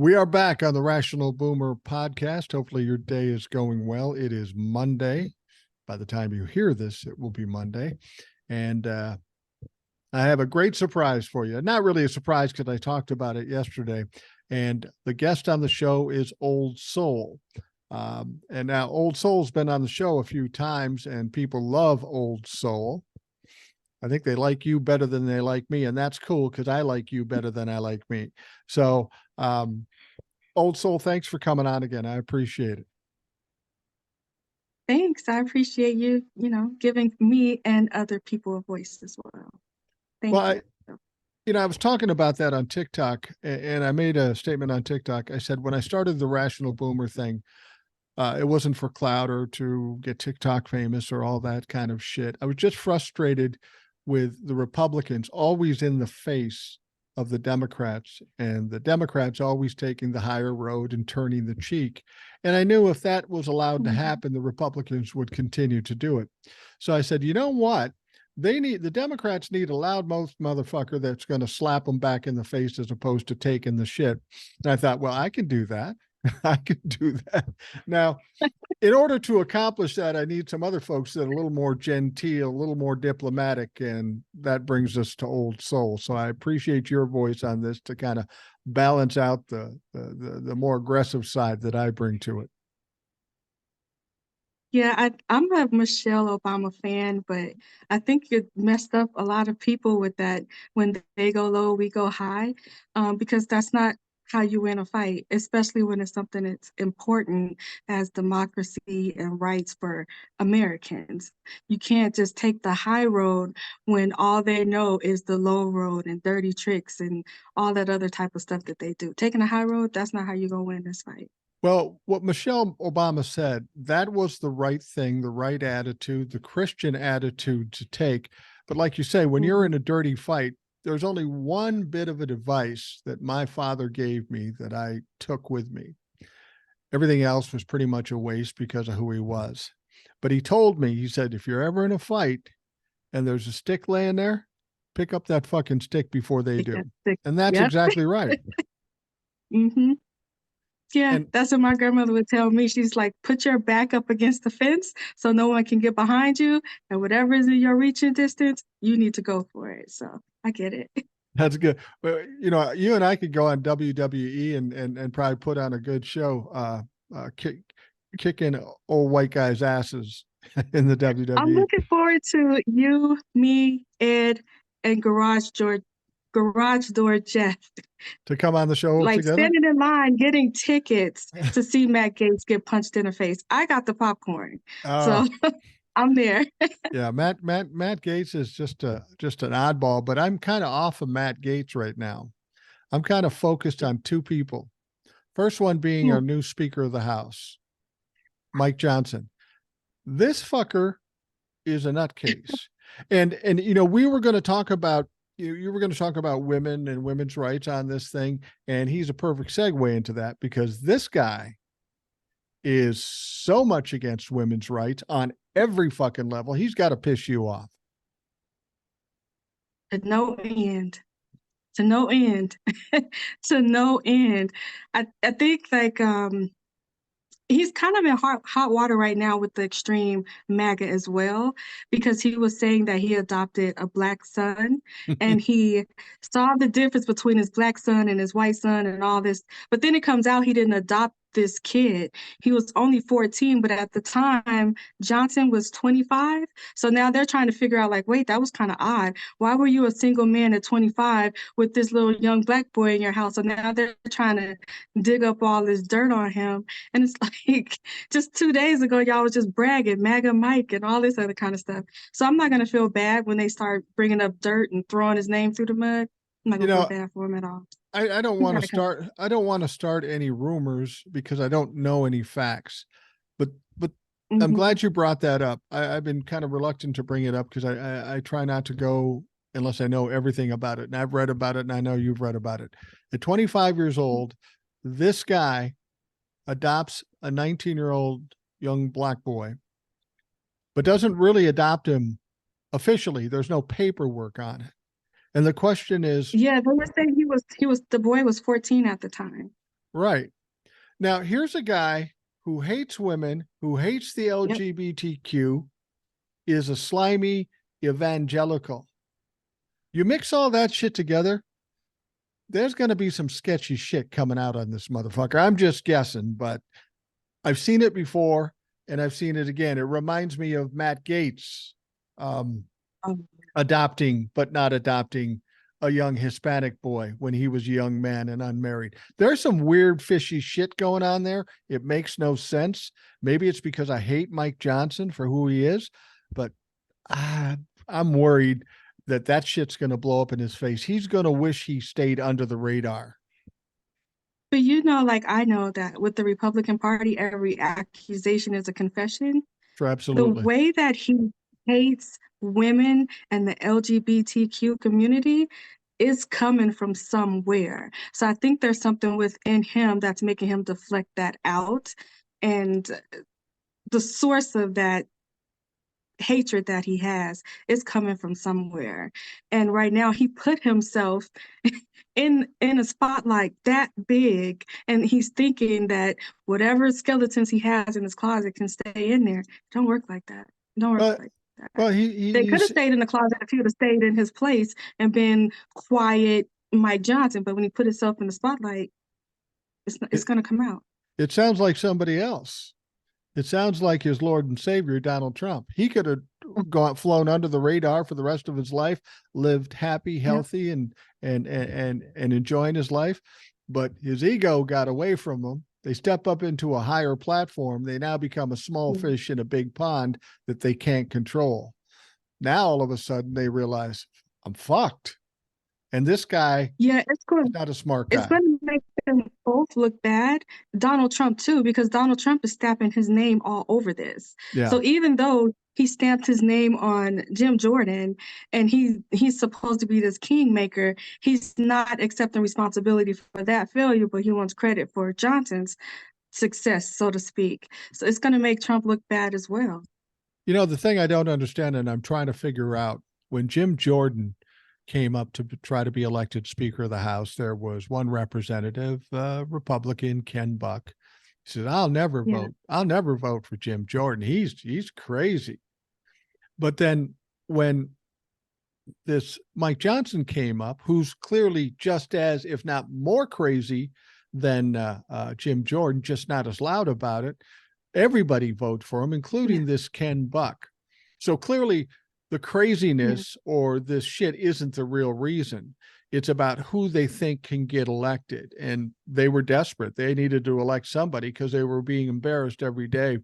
We are back on the Rational Boomer podcast. Hopefully your day is going well. It is Monday. By the time you hear this, it will be Monday. And I have a great surprise for you. Not really a surprise because I talked about it yesterday. And the guest on the show is Old Soul. And now Old Soul's been on the show a few times and people love Old Soul. I think they like you better than they like me. And that's cool because I like you better than I like me. So, Old Soul, thanks for coming on again. I appreciate it. Thanks. I appreciate you, giving me and other people a voice as well. Thank you. I was talking about that on TikTok, and I made a statement on TikTok. I said, when I started the Rational Boomer thing, it wasn't for clout or to get TikTok famous or all that kind of shit. I was just frustrated with the Republicans always in the face of the Democrats, and the Democrats always taking the higher road and turning the cheek. And I knew if that was allowed to happen, the Republicans would continue to do it. So I said, you know what? The Democrats need a loudmouth motherfucker that's going to slap them back in the face as opposed to taking the shit. And I thought, well, I can do that. I can do that. Now, in order to accomplish that, I need some other folks that are a little more genteel, a little more diplomatic, and that brings us to Old Soul. So I appreciate your voice on this to kind of balance out the more aggressive side that I bring to it. Yeah, I'm a Michelle Obama fan, but I think you messed up a lot of people with that. When they go low, we go high, because that's not how you win a fight, especially when it's something that's important as democracy and rights for Americans. You can't just take the high road when all they know is the low road and dirty tricks and all that other type of stuff that they do. Taking the high road, that's not how you're going to win this fight. Well, what Michelle Obama said, that was the right thing, the right attitude, the Christian attitude to take. But like you say, when you're in a dirty fight, there's only one bit of advice that my father gave me that I took with me. Everything else was pretty much a waste because of who he was. But he told me, he said, if you're ever in a fight and there's a stick laying there, pick up that fucking stick before they do. And that's exactly right. Mm-hmm. Yeah, that's what my grandmother would tell me. She's like, put your back up against the fence so no one can get behind you. And whatever is in your reaching distance, you need to go for it. So I get it. That's good. Well, you and I could go on WWE and probably put on a good show, kicking old white guys' asses in the WWE. I'm looking forward to you, me, Ed, and Garage Door Jeff to come on the show like together? Standing in line getting tickets to see Matt Gaetz get punched in the face. I got the popcorn, so I'm there. Yeah, Matt Gaetz is just an oddball, but I'm kind of off of Matt Gaetz right now. I'm kind of focused on two people. First one being our new Speaker of the House, Mike Johnson. This fucker is a nutcase. And we were going to talk about you were going to talk about women and women's rights on this thing, and he's a perfect segue into that because this guy is so much against women's rights on every fucking level. He's got to piss you off. To no end. To no end. To no end. I think like he's kind of in hot water right now with the extreme MAGA as well, because he was saying that he adopted a black son and he saw the difference between his black son and his white son and all this. But then it comes out he didn't adopt this kid. He was only 14, but at the time, Johnson was 25. So now they're trying to figure out like, wait, that was kind of odd. Why were you a single man at 25 with this little young black boy in your house? So now they're trying to dig up all this dirt on him. And it's like, just 2 days ago, y'all was just bragging, MAGA Mike and all this other kind of stuff. So I'm not going to feel bad when they start bringing up dirt and throwing his name through the mud. I'm not going to feel bad for him at all. I don't want to start. I don't want to start any rumors because I don't know any facts. But I'm glad you brought that up. I've been kind of reluctant to bring it up because I try not to go unless I know everything about it. And I've read about it, and I know you've read about it. At 25 years old, this guy adopts a 19-year-old young black boy, but doesn't really adopt him officially. There's no paperwork on it. And the question is, yeah, they were saying the boy was 14 at the time. Right. Now, here's a guy who hates women, who hates the Yep. LGBTQ, is a slimy evangelical. You mix all that shit together, there's going to be some sketchy shit coming out on this motherfucker. I'm just guessing, but I've seen it before and I've seen it again. It reminds me of Matt Gaetz um, Um, adopting, but not adopting a young Hispanic boy when he was a young man and unmarried. There's some weird, fishy shit going on there. It makes no sense. Maybe it's because I hate Mike Johnson for who he is, but uh, I'm worried that that shit's going to blow up in his face. He's going to wish he stayed under the radar. but like I know that with the Republican Party, every accusation is a confession. For The absolutely. way that he hates women and the LGBTQ community is coming from somewhere. So I think there's something within him that's making him deflect that out. And the source of that hatred that he has is coming from somewhere. And right now he put himself in a spotlight that big, and he's thinking that whatever skeletons he has in his closet can stay in there. Don't work like that. Don't work But like that. well, They you could have stayed in the closet if he would have stayed in his place and been quiet Mike Johnson, but when he put himself in the spotlight, it's it, going to come out. it sounds like somebody else. It sounds like his Lord and Savior, Donald Trump. He could have flown under the radar for the rest of his life, lived happy, Yeah. healthy, and enjoying his life. But his ego got away from him. They step up into a higher platform. They now become a small fish in a big pond that they can't control. Now all of a sudden they realize I'm fucked. And this guy Yeah, is not a smart it's guy. going to make them both look bad. Donald Trump too, because Donald Trump is stamping his name all over this. Yeah. So even though he stamped his name on Jim Jordan and he's supposed to be this kingmaker, he's not accepting responsibility for that failure, but he wants credit for Johnson's success, so to speak. So it's going to make Trump look bad as well. You know, the thing I don't understand, and I'm trying to figure out, when Jim Jordan came up to try to be elected Speaker of the House, there was one representative, Republican, Ken Buck. He said, "I'll never Yeah. vote. I'll never vote for Jim Jordan. He's crazy." But then when this Mike Johnson came up, who's clearly just as, if not more crazy than Jim Jordan, just not as loud about it, everybody vote for him, including Yeah. this Ken Buck. So clearly the craziness or this shit isn't the real reason. It's about who they think can get elected. And they were desperate. They needed to elect somebody because they were being embarrassed every day.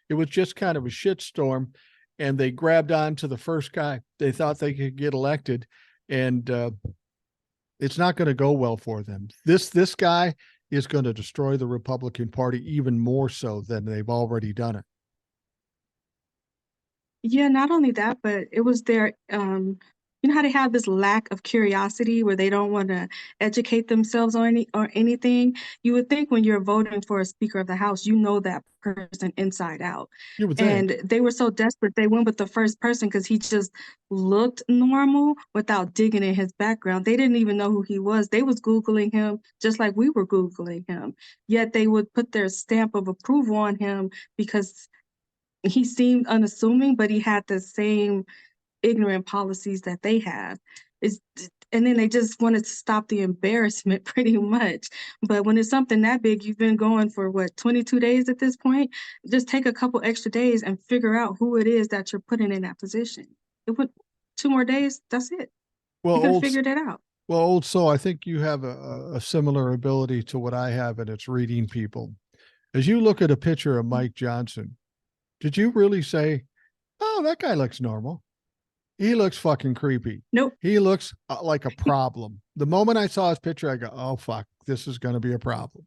It was just kind of a shitstorm. And they grabbed on to the first guy they thought they could get elected. And it's not going to go well for them. This guy is going to destroy the Republican Party even more so than they've already done it. Yeah, not only that, but it was their you know how they have this lack of curiosity where they don't want to educate themselves on anything. You would think when you're voting for a Speaker of the House, you know that person inside out. You would think. And they were so desperate, they went with the first person because he just looked normal without digging in his background. They didn't even know who he was. They was Googling him just like we were Googling him. Yet they would put their stamp of approval on him because he seemed unassuming, but he had the same ignorant policies that they have. It's, and then they just wanted to stop the embarrassment pretty much. But when it's something that big, you've been going for what, 22 days at this point? Just take a couple extra days and figure out who it is that you're putting in that position. It would 2 more days, that's it. Well, You could have old figured it out. well, old soul, I think you have a similar ability to what I have, and it's reading people. As you look at a picture of Mike Johnson, did you really say, "Oh, that guy looks normal"? He looks fucking creepy. Nope. He looks like a problem. The moment I saw his picture, I go, "Oh fuck, this is going to be a problem."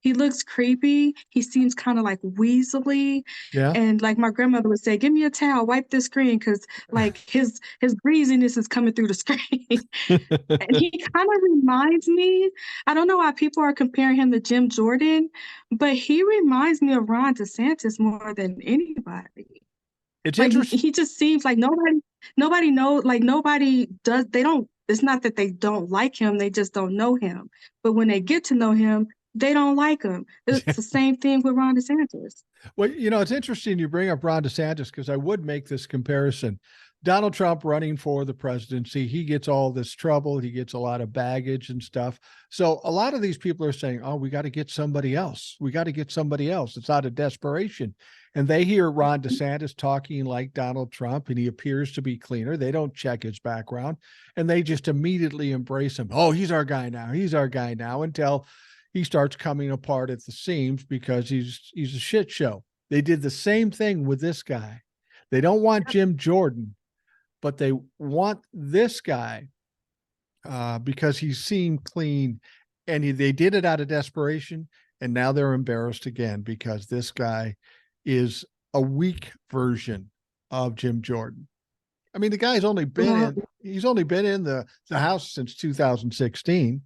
He looks creepy. He seems kind of like weaselly. Yeah. And like my grandmother would say, give me a towel, wipe the screen, because like his greasiness is coming through the screen. And he kind of reminds me, I don't know why people are comparing him to Jim Jordan, but he reminds me of Ron DeSantis more than anybody. It's Like interesting. he just seems like nobody knows, like nobody does, they don't It's not that they don't like him, they just don't know him. But when they get to know him, they don't like him. It's the same thing with Ron DeSantis. Well, you know, it's interesting you bring up Ron DeSantis because I would make this comparison. Donald Trump running for the presidency, he gets all this trouble, he gets a lot of baggage and stuff. So a lot of these people are saying, "Oh, we got to get somebody else. We got to get somebody else." It's out of desperation. And they hear Ron DeSantis talking like Donald Trump and he appears to be cleaner. They don't check his background and they just immediately embrace him. "Oh, he's our guy now. He's our guy now," until he starts coming apart at the seams because he's a shit show. They did the same thing with this guy. They don't want Jim Jordan, but they want this guy because he seemed clean, and they did it out of desperation. And now they're embarrassed again because this guy is a weak version of Jim Jordan. I mean, the guy's only been Well, he's only been in the House since 2016.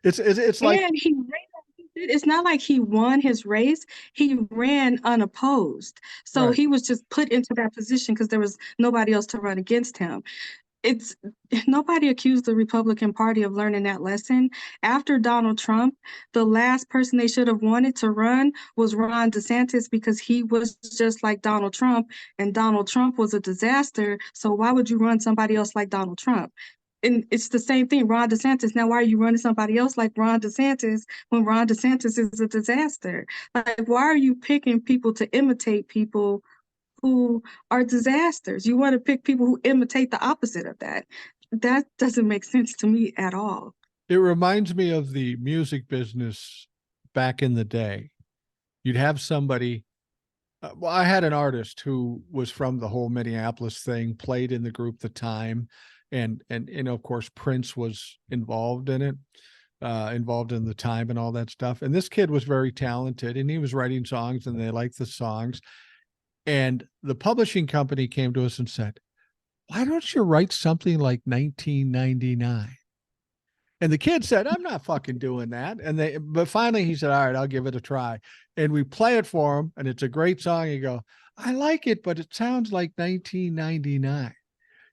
It's like, and he ran. It's not like he won his race. He ran unopposed. So right. he was just put into that position because there was nobody else to run against him. It's nobody accused the Republican Party of learning that lesson. After Donald Trump, the last person they should have wanted to run was Ron DeSantis because he was just like Donald Trump, and Donald Trump was a disaster. So why would you run somebody else like Donald Trump? And it's the same thing, Ron DeSantis. Now, why are you running somebody else like Ron DeSantis when Ron DeSantis is a disaster? Like, why are you picking people to imitate people who are disasters? You want to pick people who imitate the opposite of that. That doesn't make sense to me at all. it reminds me of the music business back in the day. You'd have somebody. Well, I had an artist who was from the whole Minneapolis thing, played in the group The Time, and you know, of course, Prince was involved in it, involved in The Time and all that stuff. And this kid was very talented, and he was writing songs, and they liked the songs. And the publishing company came to us and said, "Why don't you write something like 1999?" And the kid said, "I'm not fucking doing that." But finally he said, "All right, I'll give it a try." And we play it for him, and it's a great song. You go, "I like it, but it sounds like 1999.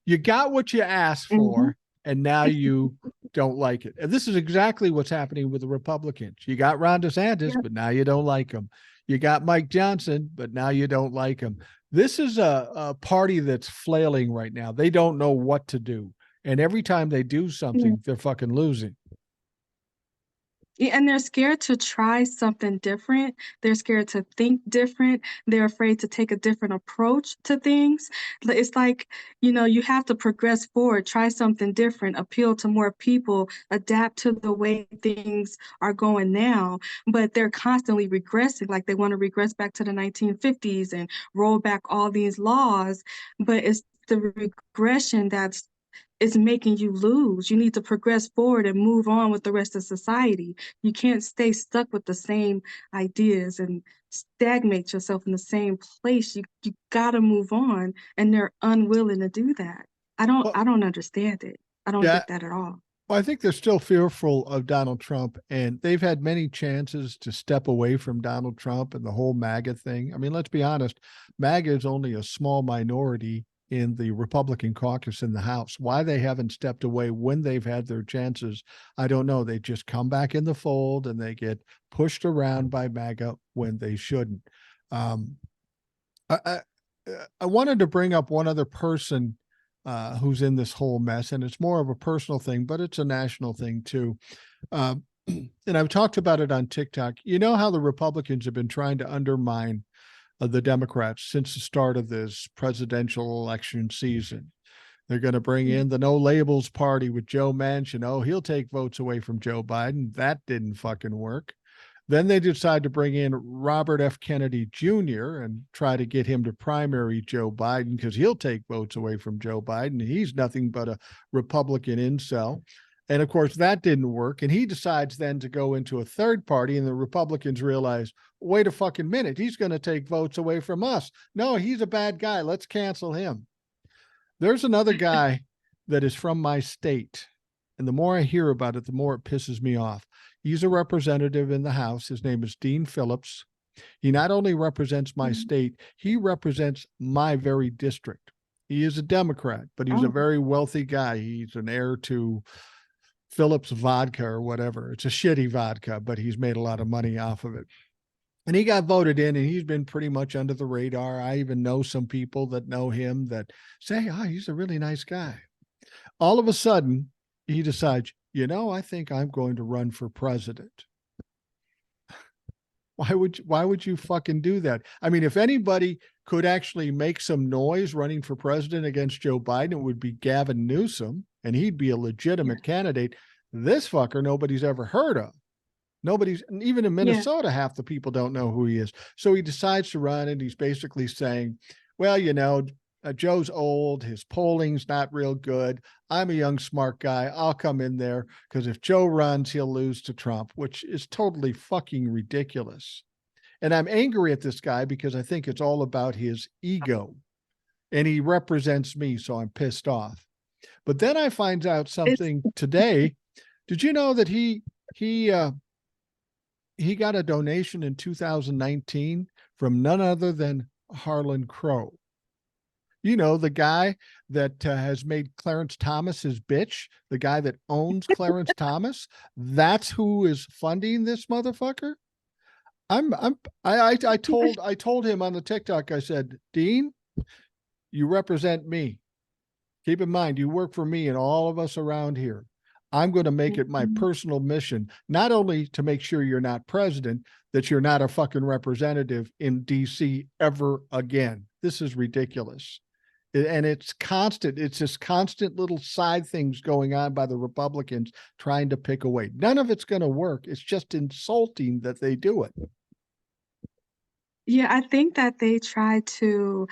You got what you asked Mm-hmm. for, and now you don't like it." And this is exactly what's happening with the Republicans. You got Ron DeSantis, Yeah. but now you don't like him. You got Mike Johnson, but now you don't like him. This is a party that's flailing right now. They don't know what to do. And every time they do Yeah. something, they're fucking losing. Yeah, and they're scared to try something different. They're scared to think different. They're afraid to take a different approach to things. It's like, you have to progress forward, try something different, appeal to more people, adapt to the way things are going now. But they're constantly regressing, like they want to regress back to the 1950s and roll back all these laws. But it's the regression that's is making you lose. You need to progress forward and move on with the rest of society. You can't stay stuck with the same ideas and stagnate yourself in the same place. You gotta move on, and they're unwilling to do that. I don't Well, I don't understand it. I don't yeah, get that at all. well, I think they're still fearful of Donald Trump, and they've had many chances to step away from Donald Trump and the whole MAGA thing. I mean, let's be honest, MAGA is only a small minority in the Republican caucus in the House. Why they haven't stepped away when they've had their chances, I don't know. They just come back in the fold and they get pushed around by MAGA when they shouldn't. Um, I, I, I wanted to bring up one other person who's in this whole mess, and it's more of a personal thing, but it's a national thing too. Um, and I've talked about it on TikTok. You know how the Republicans have been trying to undermine the Democrats since the start of this presidential election season. They're going to bring in the no labels party with Joe Manchin. Oh, he'll take votes away from Joe Biden. That didn't fucking work. Then they decide to bring in Robert F. Kennedy Jr. and try to get him to primary Joe Biden because he'll take votes away from Joe Biden. He's nothing but a Republican incel. And of course, that didn't work. And he decides then to go into a third party, and the Republicans realize, wait a fucking minute, he's going to take votes away from us. No, he's a bad guy. Let's cancel him. There's another guy that is from my state. And the more I hear about it, the more it pisses me off. He's a representative in the House. His name is Dean Phillips. He not only represents my state, he represents my very district. He is a Democrat, but he's a Oh, very wealthy guy. He's an heir to Phillips vodka or whatever. It's a shitty vodka, but he's made a lot of money off of it. And he got voted in, and he's been pretty much under the radar. I even know some people that know him that say, oh, he's a really nice guy. All of a sudden, he decides, I think I'm going to run for president. Why would you fucking do that? I mean, if anybody could actually make some noise running for president against Joe Biden, it would be Gavin Newsom, and he'd be a legitimate candidate. This fucker nobody's ever heard of. Nobody's, even in yeah. Minnesota, half the people don't know who he is. So he decides to run, and he's basically saying, well, Joe's old, his polling's not real good. I'm a young, smart guy. I'll come in there because if Joe runs, he'll lose to Trump, which is totally fucking ridiculous. And I'm angry at this guy because I think it's all about his ego, and he represents me, so I'm pissed off. But then I find out It's something today. Did you know that he got a donation in 2019 from none other than Harlan Crow? The guy that has made Clarence Thomas his bitch, the guy that owns Clarence Thomas. That's who is funding this motherfucker. I told him on the TikTok, I said, Dean, you represent me. Keep in mind, you work for me and all of us around here. I'm going to make it my personal mission, not only to make sure you're not president, that you're not a fucking representative in DC ever again. This is ridiculous. And it's constant. It's just constant little side things going on by the Republicans trying to pick away. None of it's going to work. It's just insulting that they do it. Yeah, I think that they try to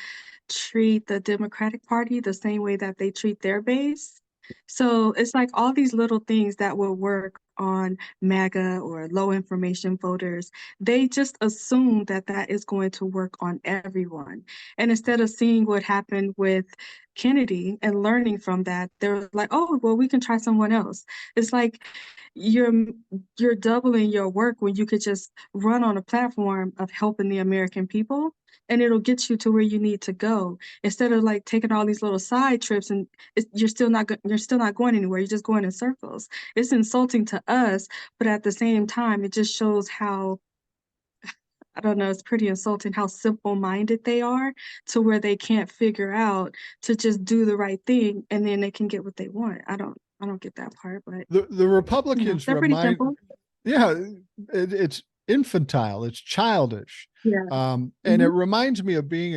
treat the Democratic Party the same way that they treat their base. So it's like all these little things that will work on MAGA or low information voters, they just assume that that is going to work on everyone. And instead of seeing what happened with Kennedy and learning from that, they're like, oh, well, we can try someone else. It's like you're you're doubling your work when you could just run on a platform of helping the American people, and it'll get you to where you need to go instead of like taking all these little side trips, and you're still not going anywhere. You're just going in circles. It's insulting to us, but at the same time it just shows how, I don't know, it's pretty insulting how simple-minded they are, to where they can't figure out to just do the right thing and then they can get what they want. I don't get that part, but The Republicans they're pretty simple. yeah, it's infantile, it's childish. Yeah. And it Mhm. reminds me of being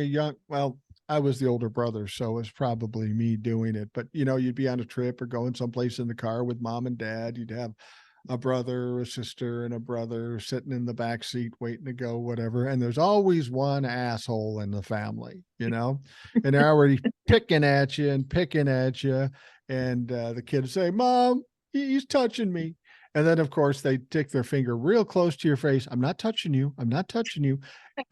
well, I was the older brother, so it's probably me doing it. But you'd be on a trip or going someplace in the car with mom and dad. You'd have a brother, a sister, and a brother sitting in the back seat waiting to go, whatever. And there's always one asshole in the family, and they're already picking at you and picking at you. And the kids say, Mom, he's touching me. And then, of course, they stick their finger real close to your face. I'm not touching you. I'm not touching you.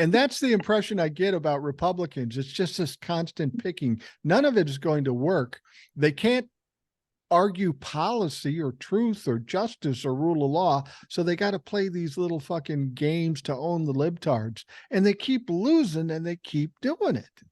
And that's the impression I get about Republicans. It's just this constant picking. None of it is going to work. They can't argue policy or truth or justice or rule of law. So they got to play these little fucking games to own the libtards. And they keep losing and they keep doing it.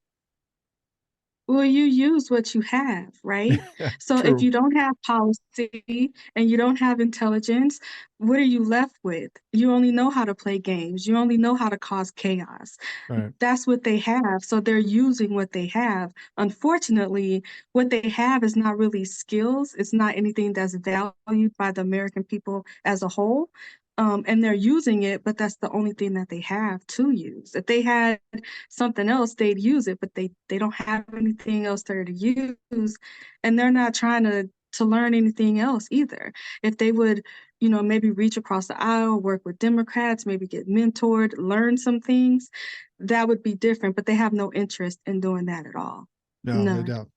Well, you use what you have, right? So if True. you don't have policy and you don't have intelligence, what are you left with? You only know how to play games. You only know how to cause chaos. Right. That's what they have. So they're using what they have. Unfortunately, what they have is not really skills. It's not anything that's valued by the American people as a whole. And they're using it, but that's the only thing that they have to use. If they had something else, they'd use it, but they don't have anything else there to use, and they're not trying to learn anything else either. If they would, maybe reach across the aisle, work with Democrats, maybe get mentored, learn some things, that would be different, but they have no interest in doing that at all. No, they None. don't.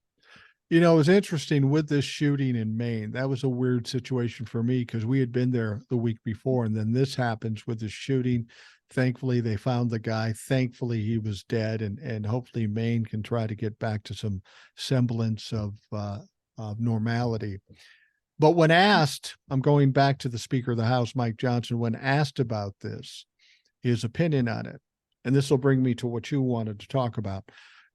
It was interesting with this shooting in Maine. That was a weird situation for me because we had been there the week before, and then this happens with the shooting. Thankfully, they found the guy. Thankfully, he was dead, and hopefully, Maine can try to get back to some semblance of normality. But when asked, I'm going back to the Speaker of the House, Mike Johnson, when asked about this, his opinion on it, and this will bring me to what you wanted to talk about.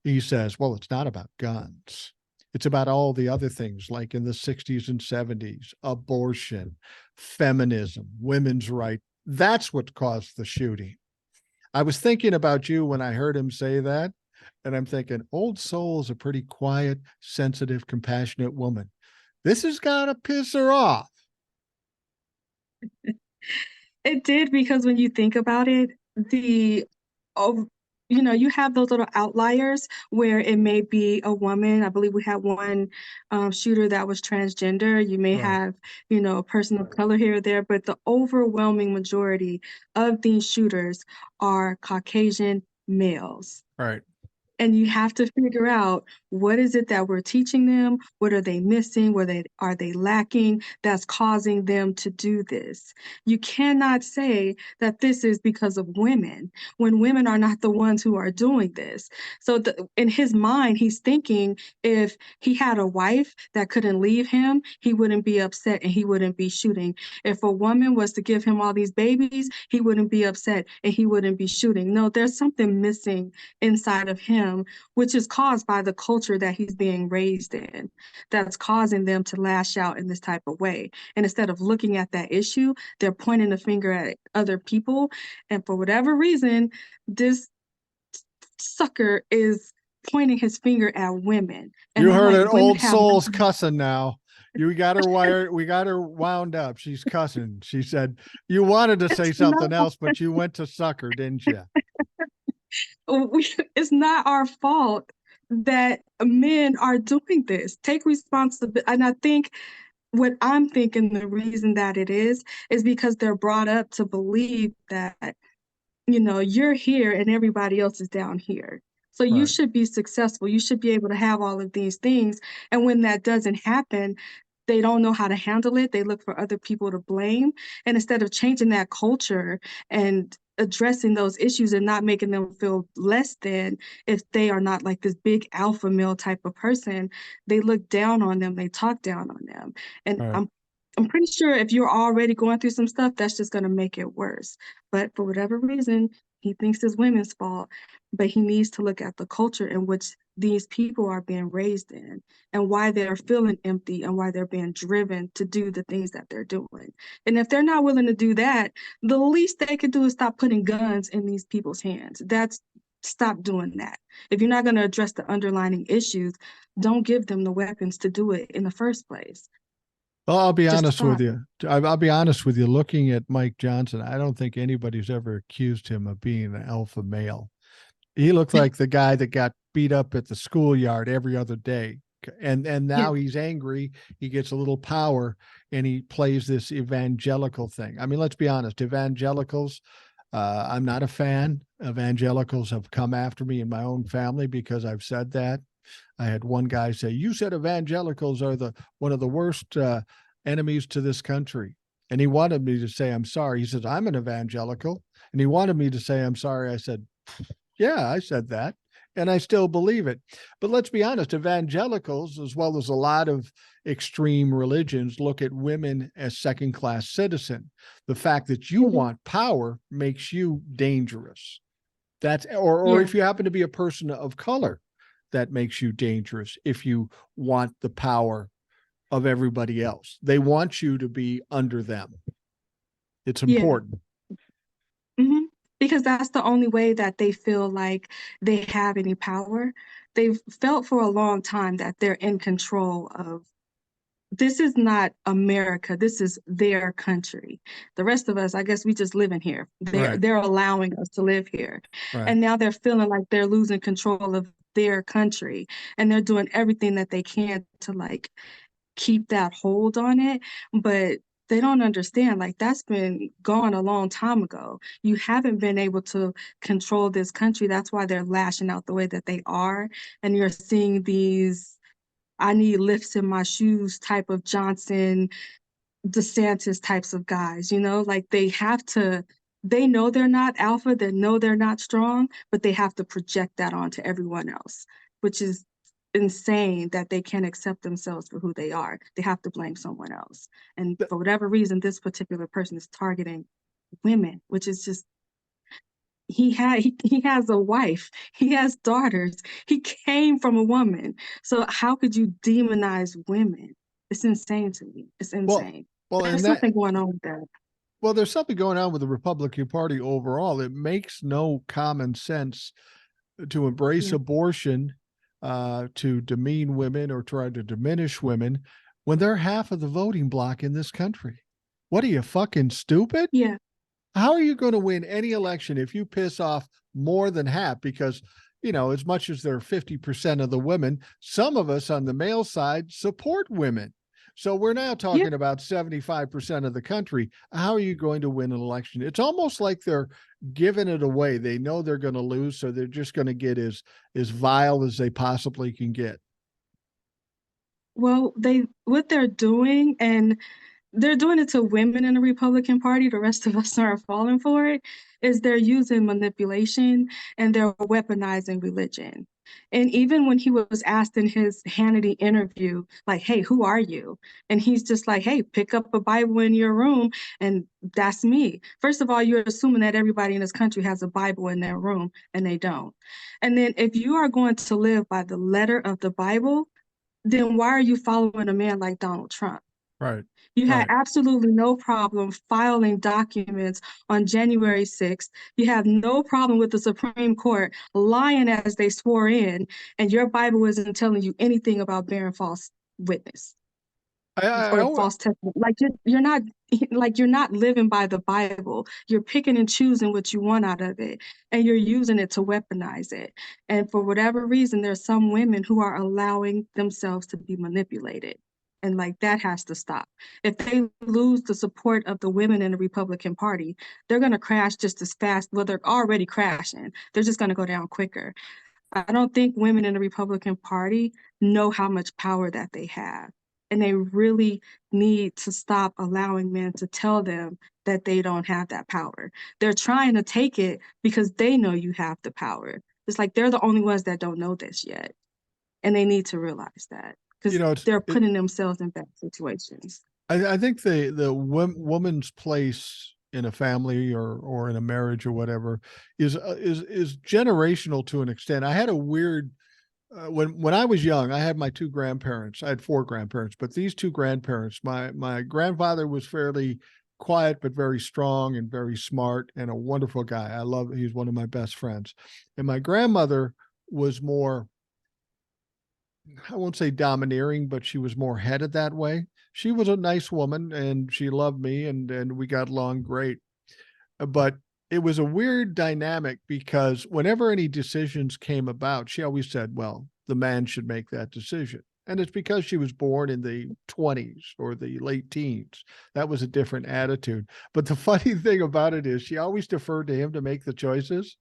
He says, well, it's not about guns. It's about all the other things like in the 60s and 70s, abortion, feminism, women's right. That's what caused the shooting. I was thinking about you when I heard him say that. And I'm thinking, Old Soul is a pretty quiet, sensitive, compassionate woman. This has got to piss her off. It did because when you think about it, the oh, you have those little outliers where it may be a woman. I believe we had one shooter that was transgender. You may Right. have, a person of color here or there, but the overwhelming majority of these shooters are Caucasian males. Right. And you have to figure out what is it that we're teaching them? What are they missing? Are they lacking that's causing them to do this? You cannot say that this is because of women when women are not the ones who are doing this. So in his mind, he's thinking if he had a wife that couldn't leave him, he wouldn't be upset and he wouldn't be shooting. If a woman was to give him all these babies, he wouldn't be upset and he wouldn't be shooting. No, there's something missing inside of him, which is caused by the culture that he's being raised in, that's causing them to lash out in this type of way. And instead of looking at that issue, they're pointing the finger at other people. And for whatever reason, this sucker is pointing his finger at women. And You I'm heard like, it. women Old have Soul's nothing. cussing now. You got her wired. We got her wound up. She's cussing. She said, you wanted to say It's something not, else, but you went to sucker, didn't you? it's not our fault that men are doing this. Take responsibility. And I think what I'm thinking the reason that it is because they're brought up to believe that, you're here and everybody else is down here. So you Right. should be successful. You should be able to have all of these things. And when that doesn't happen, they don't know how to handle it. They look for other people to blame. And instead of changing that culture and addressing those issues and not making them feel less than if they are not like this big alpha male type of person, they look down on them, they talk down on them. And Right. I'm pretty sure if you're already going through some stuff, that's just going to make it worse. But for whatever reason, he thinks it's women's fault, but he needs to look at the culture in which these people are being raised in and why they're feeling empty and why they're being driven to do the things that they're doing. And if they're not willing to do that, the least they could do is stop putting guns in these people's hands. That's Stop doing that. If you're not going to address the underlying issues, don't give them the weapons to do it in the first place. Well, I'll be Just honest with stop. you. I'll be honest with you. Looking at Mike Johnson, I don't think anybody's ever accused him of being an alpha male. He looked like the guy that got beat up at the schoolyard every other day. And Yeah, now he's angry. He gets a little power and he plays this evangelical thing. I mean, let's be honest, evangelicals, I'm not a fan. Evangelicals have come after me in my own family because I've said that. I had one guy say, "You said evangelicals are the one of the worst enemies to this country," and he wanted me to say, "I'm sorry." He says, "I'm an evangelical," and he wanted me to say, "I'm sorry." I said, "Yeah, I said that." And I still believe it. But let's be honest, evangelicals, as well as a lot of extreme religions, look at women as second class citizen. The fact that you mhm, want power makes you dangerous. That's or yeah, if you happen to be a person of color, that makes you dangerous if you want the power of everybody else. They want you to be under them. It's yeah. important. hmm Because that's the only way that they feel like they have any power. They've felt for a long time that they're in control of this is not America. This is their country. The rest of us, I guess we just live in here. They're Right. they're allowing us to live here. Right. And now they're feeling like they're losing control of their country. And they're doing everything that they can to like keep that hold on it. But they don't understand like that's been gone a long time ago. You haven't been able to control this country. That's why they're lashing out the way that they are. And you're seeing these I need lifts in my shoes type of Johnson, DeSantis types of guys, like they know they're not alpha, they know they're not strong, but they have to project that onto everyone else, which is insane that they can't accept themselves for who they are. They have to blame someone else. And for whatever reason, this particular person is targeting women, which is just he has a wife, he has daughters, he came from a woman. So how could you demonize women? It's insane to me. It's Well, insane. well, There's and that something going on with that. well, there's something going on with the Republican Party overall. It makes no common sense to embrace Yeah. abortion, to demean women or try to diminish women when they're half of the voting bloc in this country. What are you, fucking stupid? Yeah. How are you going to win any election if you piss off more than half? Because, as much as there are 50% of the women, some of us on the male side support women. So we're now Yeah. talking about 75% of the country. How are you going to win an election? It's almost like they're giving it away. They know they're going to lose, so they're just going to get as vile as they possibly can get. Well, what they're doing, and they're doing it to women in the Republican Party. The rest of us aren't falling for it. Is they're using manipulation and they're weaponizing religion. And even when he was asked in his Hannity interview, like, hey, who are you? And he's just like, hey, pick up a Bible in your room, and that's me. First of all, you're assuming that everybody in this country has a Bible in their room, and they don't. And then if you are going to live by the letter of the Bible, then why are you following a man like Donald Trump? Right. You had Right. absolutely no problem filing documents on January 6th. You have no problem with the Supreme Court lying as they swore in, and your Bible isn't telling you anything about bearing false witness I, I, or I false testimony. Like you're not like you're not living by the Bible. You're picking and choosing what you want out of it, and you're using it to weaponize it. And for whatever reason, there's some women who are allowing themselves to be manipulated. And like that has to stop. If they lose the support of the women in the Republican Party, they're going to crash just as fast. Well, they're already crashing. They're just going to go down quicker. I don't think women in the Republican Party know how much power that they have. And they really need to stop allowing men to tell them that they don't have that power. They're trying to take it because they know you have the power. It's like they're the only ones that don't know this yet. And they need to realize that you because know, it's they're it, putting themselves in bad situations. I think woman's place in a family or in a marriage or whatever is generational to an extent. I had a weird when I was young. I had my two grandparents. I had four grandparents, but these two grandparents, my grandfather was fairly quiet but very strong and very smart and a wonderful guy. He's one of my best friends, and my grandmother was more, I won't say domineering, but she was more headed that way. She was a nice woman and she loved me and we got along great. But it was a weird dynamic because whenever any decisions came about, she always said, well, the man should make that decision. And it's because she was born in the 20s or the late teens. That was a different attitude. But the funny thing about it is she always deferred to him to make the choices.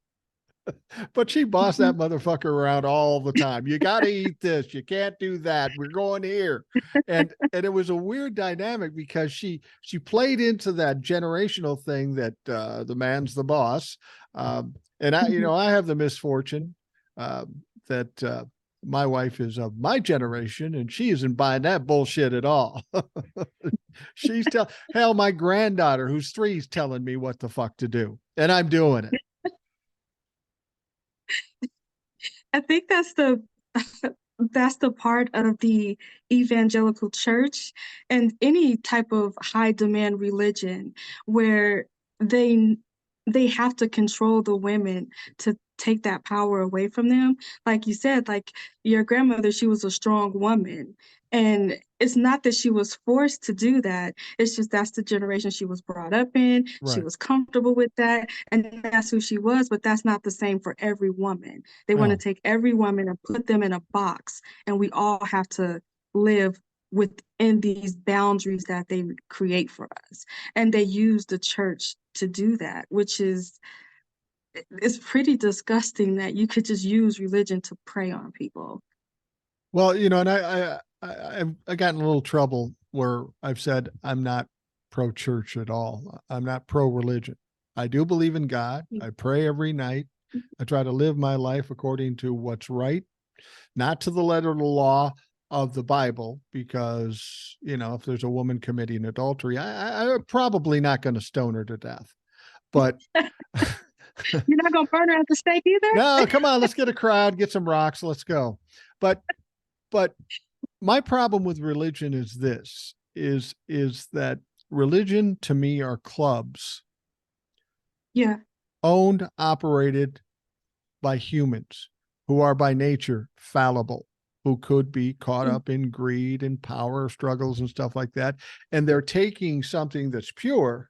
But she bossed that motherfucker around all the time. You got to eat this. You can't do that. We're going here. And it was a weird dynamic because she played into that generational thing that the man's the boss. And I have the misfortune that my wife is of my generation and she isn't buying that bullshit at all. Hell, my granddaughter who's 3 is telling me what the fuck to do and I'm doing it. I think that's the part of the evangelical church and any type of high demand religion where they they have to control the women to take that power away from them. Like you said, like your grandmother, she was a strong woman. And it's not that she was forced to do that. It's just that's the generation she was brought up in. She Right. was comfortable with that. And that's who she was. But that's not the same for every woman. They want to No. take every woman and put them in a box. And we all have to live within these boundaries that they create for us. And they use the church to do that, which is it's pretty disgusting that you could just use religion to prey on people. Well, and I've gotten a little trouble where I've said I'm not pro church at all. I'm not pro religion. I do believe in God. I pray every night. I try to live my life according to what's right, not to the letter of the law of the Bible, because if there's a woman committing adultery, I'm probably not going to stone her to death. But You're not gonna burn her at the stake No, either? come on, let's get a crowd, get some rocks, let's go. But but my problem with religion is this is that religion to me are clubs Yeah, owned, operated by humans who are by nature fallible, who could be caught yeah, up in greed and power struggles and stuff like that. And they're taking something that's pure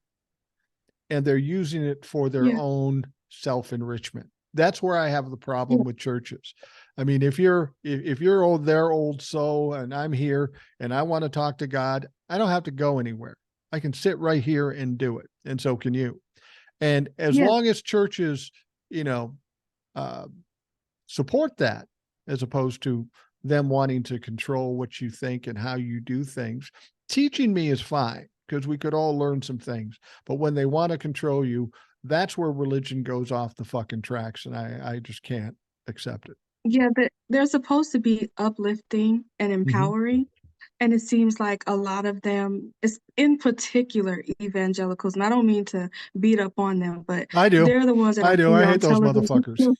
and they're using it for their yeah, own self-enrichment. That's where I have the yeah, problem with churches. I mean, if you're old, they're old so, and I'm here and I want to talk to God, I don't have to go anywhere. I can sit right here and do it. And so can you. And as yeah, long as churches, you know, uh, support that, as opposed to them wanting to control what you think and how you do things, teaching me is fine because we could all learn some things. But when they want to control you, that's where religion goes off the fucking tracks. And I just can't accept it. yeah. They're supposed to be uplifting and Mhm. empowering. And it seems like a lot of them, it's in particular evangelicals, and I don't mean to beat up on them, but I do. they're the ones that I I do. see I on hate those television. motherfuckers.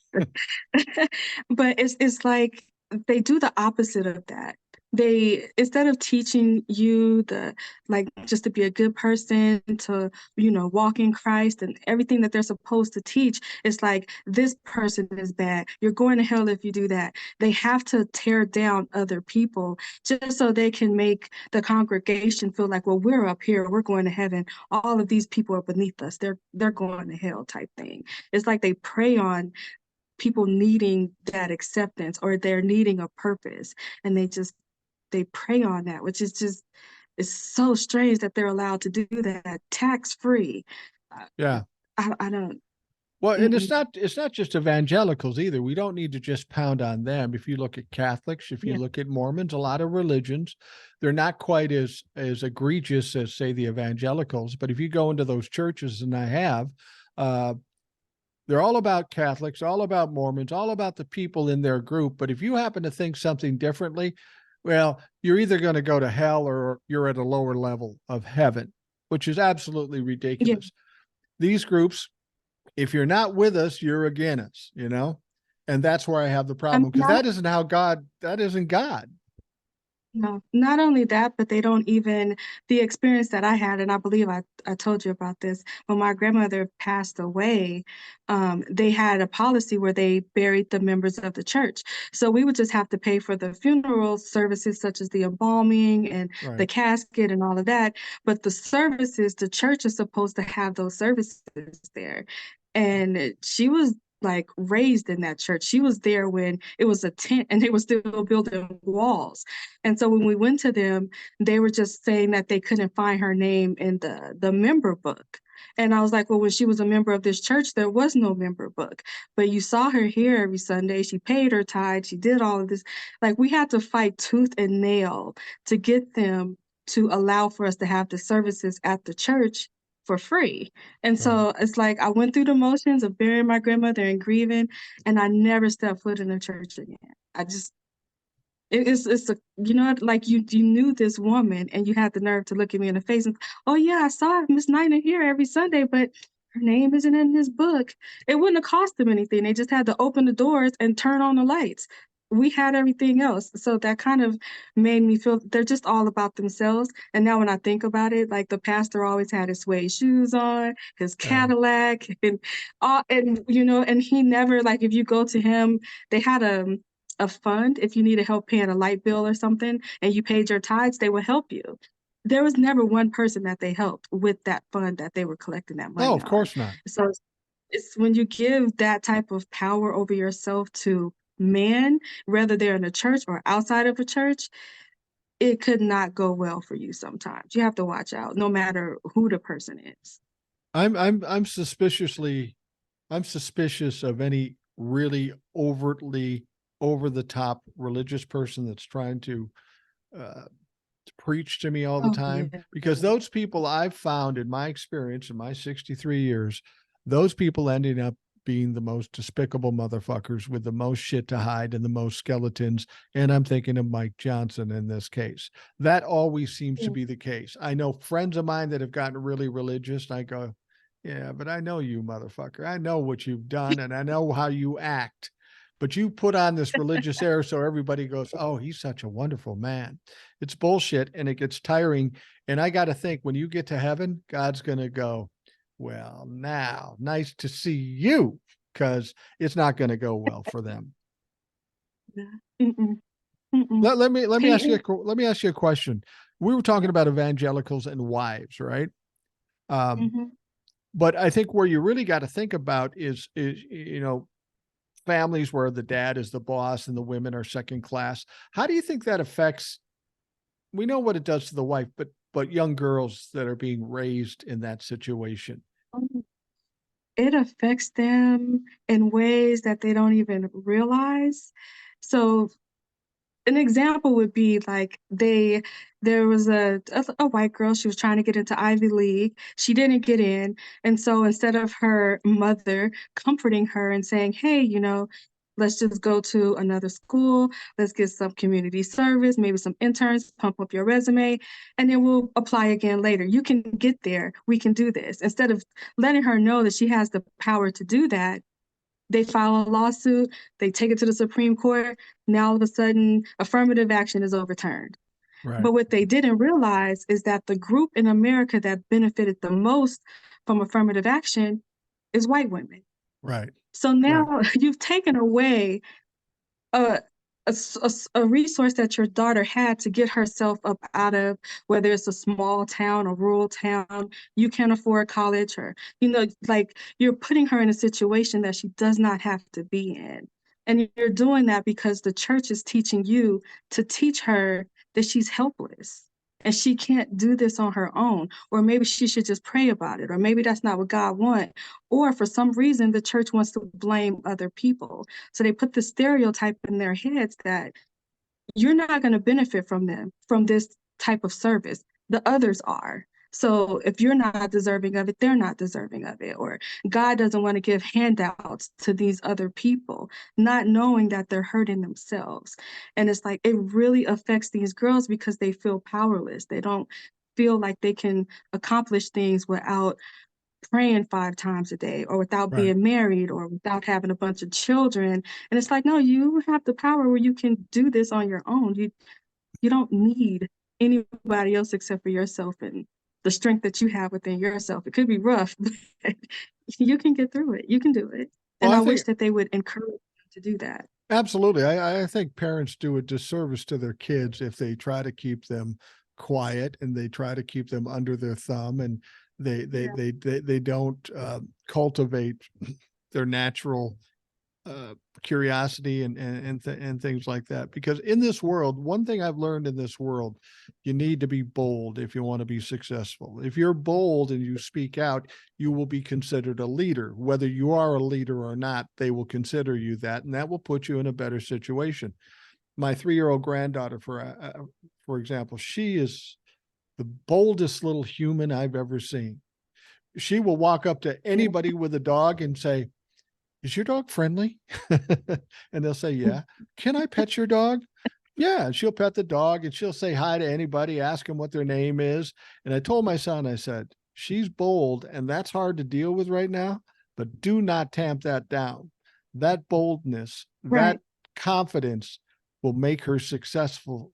But it's like they do the opposite of that. They, instead of teaching you the, like, just to be a good person, to, walk in Christ and everything that they're supposed to teach, it's like this person is bad. You're going to hell if you do that. They have to tear down other people just so they can make the congregation feel like, well, we're up here, we're going to heaven. All of these people are beneath us. They're going to hell type thing. It's like they prey on people needing that acceptance, or they're needing a purpose, and they prey on that, which is just, it's so strange that they're allowed to do that tax free. Yeah. I don't. Well, and Mm-mm. it's not just evangelicals either. We don't need to just pound on them. If you look at Catholics, if you Yeah, look at Mormons, a lot of religions, they're not quite as egregious as say the evangelicals. But if you go into those churches, and I have, uh, they're all about Catholics, all about Mormons, all about the people in their group. But if you happen to think something differently, well, you're either going to go to hell or you're at a lower level of heaven, which is absolutely yeah. ridiculous. These groups, if you're not with us, you're against us, you know? And that's where I have the I'm problem because not. that isn't how God, that isn't God. No, not only that, but they don't even, the experience that I had, and I believe I told you about this, when my grandmother passed away, they had a policy where they buried the members of the church. So we would just have to pay for the funeral services, such as the embalming and the Right. casket and all of that. But the services, the church is supposed to have those services there. And she was like raised in that church. She was there when it was a tent and they were still building walls. And so when we went to them, they were just saying that they couldn't find her name in the member book. And I was like, well, when she was a member of this church, there was no member book. But you saw her here every Sunday. She paid her tithe. She did all of this. Like, we had to fight tooth and nail to get them to allow for us to have the services at the church for free. And Right. so it's like I went through the motions of burying my grandmother and grieving, and I never stepped foot in a church again. I just, it's a, like, you knew this woman and you had the nerve to look at me in the face and, oh yeah, I saw Miss Nina here every Sunday, but her name isn't in this book. It wouldn't have cost them anything. They just had to open the doors and turn on the lights. We had everything else. So that kind of made me feel they're just all about themselves. And now when I think about it, like, the pastor always had his suede shoes on, his Yeah. Cadillac, and all, and and he never, like, if you go to him, they had a fund. If you needed help paying a light bill or something and you paid your tithes, they would help you. There was never one person that they helped with that fund that they were collecting that Oh, money of on. course not. So it's when you give that type of power over yourself to man, whether they're in a church or outside of a church, it could not go well for you sometimes. You have to watch out, no matter who the person is. I'm I'm suspicious of any really overtly over the top religious person that's trying to preach to me all the Oh, time yeah. because those people I've found in my experience in my 63 years, those people ending up being the most despicable motherfuckers with the most shit to hide and the most skeletons. And I'm thinking of Mike Johnson in this case. That always seems to Yeah. be the case. I know friends of mine that have gotten really religious. And I go, Yeah, but I know you, motherfucker. I know what you've done and I know how you act. But you put on this religious air so everybody goes, oh, he's such a wonderful man. It's bullshit and it gets tiring. And I got to think when you get to heaven, God's going to go, well, now, nice to see you, because it's not going to go well for them. Mm-mm, mm-mm. Let me He ask you is. let me ask you a question. We were talking about evangelicals and wives, right? Um, Mhm. but I think where you really got to think about is families where the dad is the boss and the women are second class. How do you think that affects? We know what it does to the wife, but young girls that are being raised in that situation. It affects them in ways that they don't even realize. So an example would be like there was a white girl, she was trying to get into Ivy League. She didn't get in. And so instead of her mother comforting her and saying, "Hey, let's just go to another school, let's get some community service, maybe some interns, pump up your resume, and then we'll apply again later. You can get there. We can do this." Instead of letting her know that she has the power to do that, they file a lawsuit, they take it to the Supreme Court. Now all of a sudden, affirmative action is overturned. Right. But what they didn't realize is that the group in America that benefited the most from affirmative action is white women. Right. So Right. now you've taken away a, a resource that your daughter had to get herself up out of, whether it's a small town, a rural town, you can't afford college, or, like you're putting her in a situation that she does not have to be in. And you're doing that because the church is teaching you to teach her that she's helpless and she can't do this on her own, or maybe she should just pray about it, or maybe that's not what God wants, or for some reason the church wants to blame other people. So they put the stereotype in their heads that you're not going to benefit from this type of service. The others are. So if you're not deserving of it, they're not deserving of it. Or God doesn't want to give handouts to these other people, not knowing that they're hurting themselves. And it's like it really affects these girls because they feel powerless. They don't feel like they can accomplish things without praying 5 times a day, or without Right. being married, or without having a bunch of children. And it's like, no, you have the power where you can do this on your own. You don't need anybody else except for yourself and the strength that you have within yourself. It could be rough, but you can get through it. You can do it. Well, And I I wish think that they would encourage you to do that. absolutely. I think parents do a disservice to their kids if they try to keep them quiet and they try to keep them under their thumb and Yeah. they don't cultivate their natural curiosity and things like that. Because in this world, one thing I've learned in this world, you need to be bold if you want to be successful. If you're bold and you speak out, you will be considered a leader. Whether you are a leader or not, they will consider you that, and that will put you in a better situation. My 3-year-old granddaughter, for example, she is the boldest little human I've ever seen. She will walk up to Yeah. anybody with a dog and say, is your dog friendly? And they'll say, yeah. Can I pet your dog? Yeah. And she'll pet the dog and she'll say hi to anybody, ask them what their name is. And I told my son, I said, she's bold and that's hard to deal with right now, but do not tamp that down. That boldness, that Right. confidence will make her successful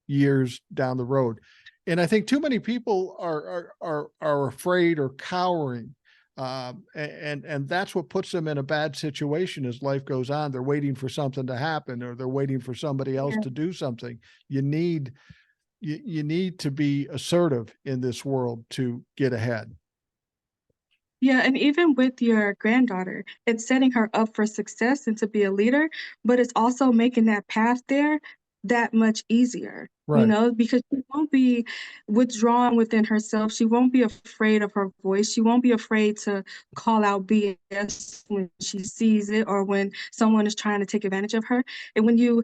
years down the road. And I think too many people are afraid or cowering, and that's what puts them in a bad situation as life goes on. They're waiting for something to happen, or they're waiting for somebody else Yeah. to do something. You need you need to be assertive in this world to get ahead. Yeah, and even with your granddaughter, it's setting her up for success and to be a leader, but it's also making that path there that much easier, Right. because she won't be withdrawn within herself. She won't be afraid of her voice. She won't be afraid to call out BS when she sees it, or when someone is trying to take advantage of her. And when you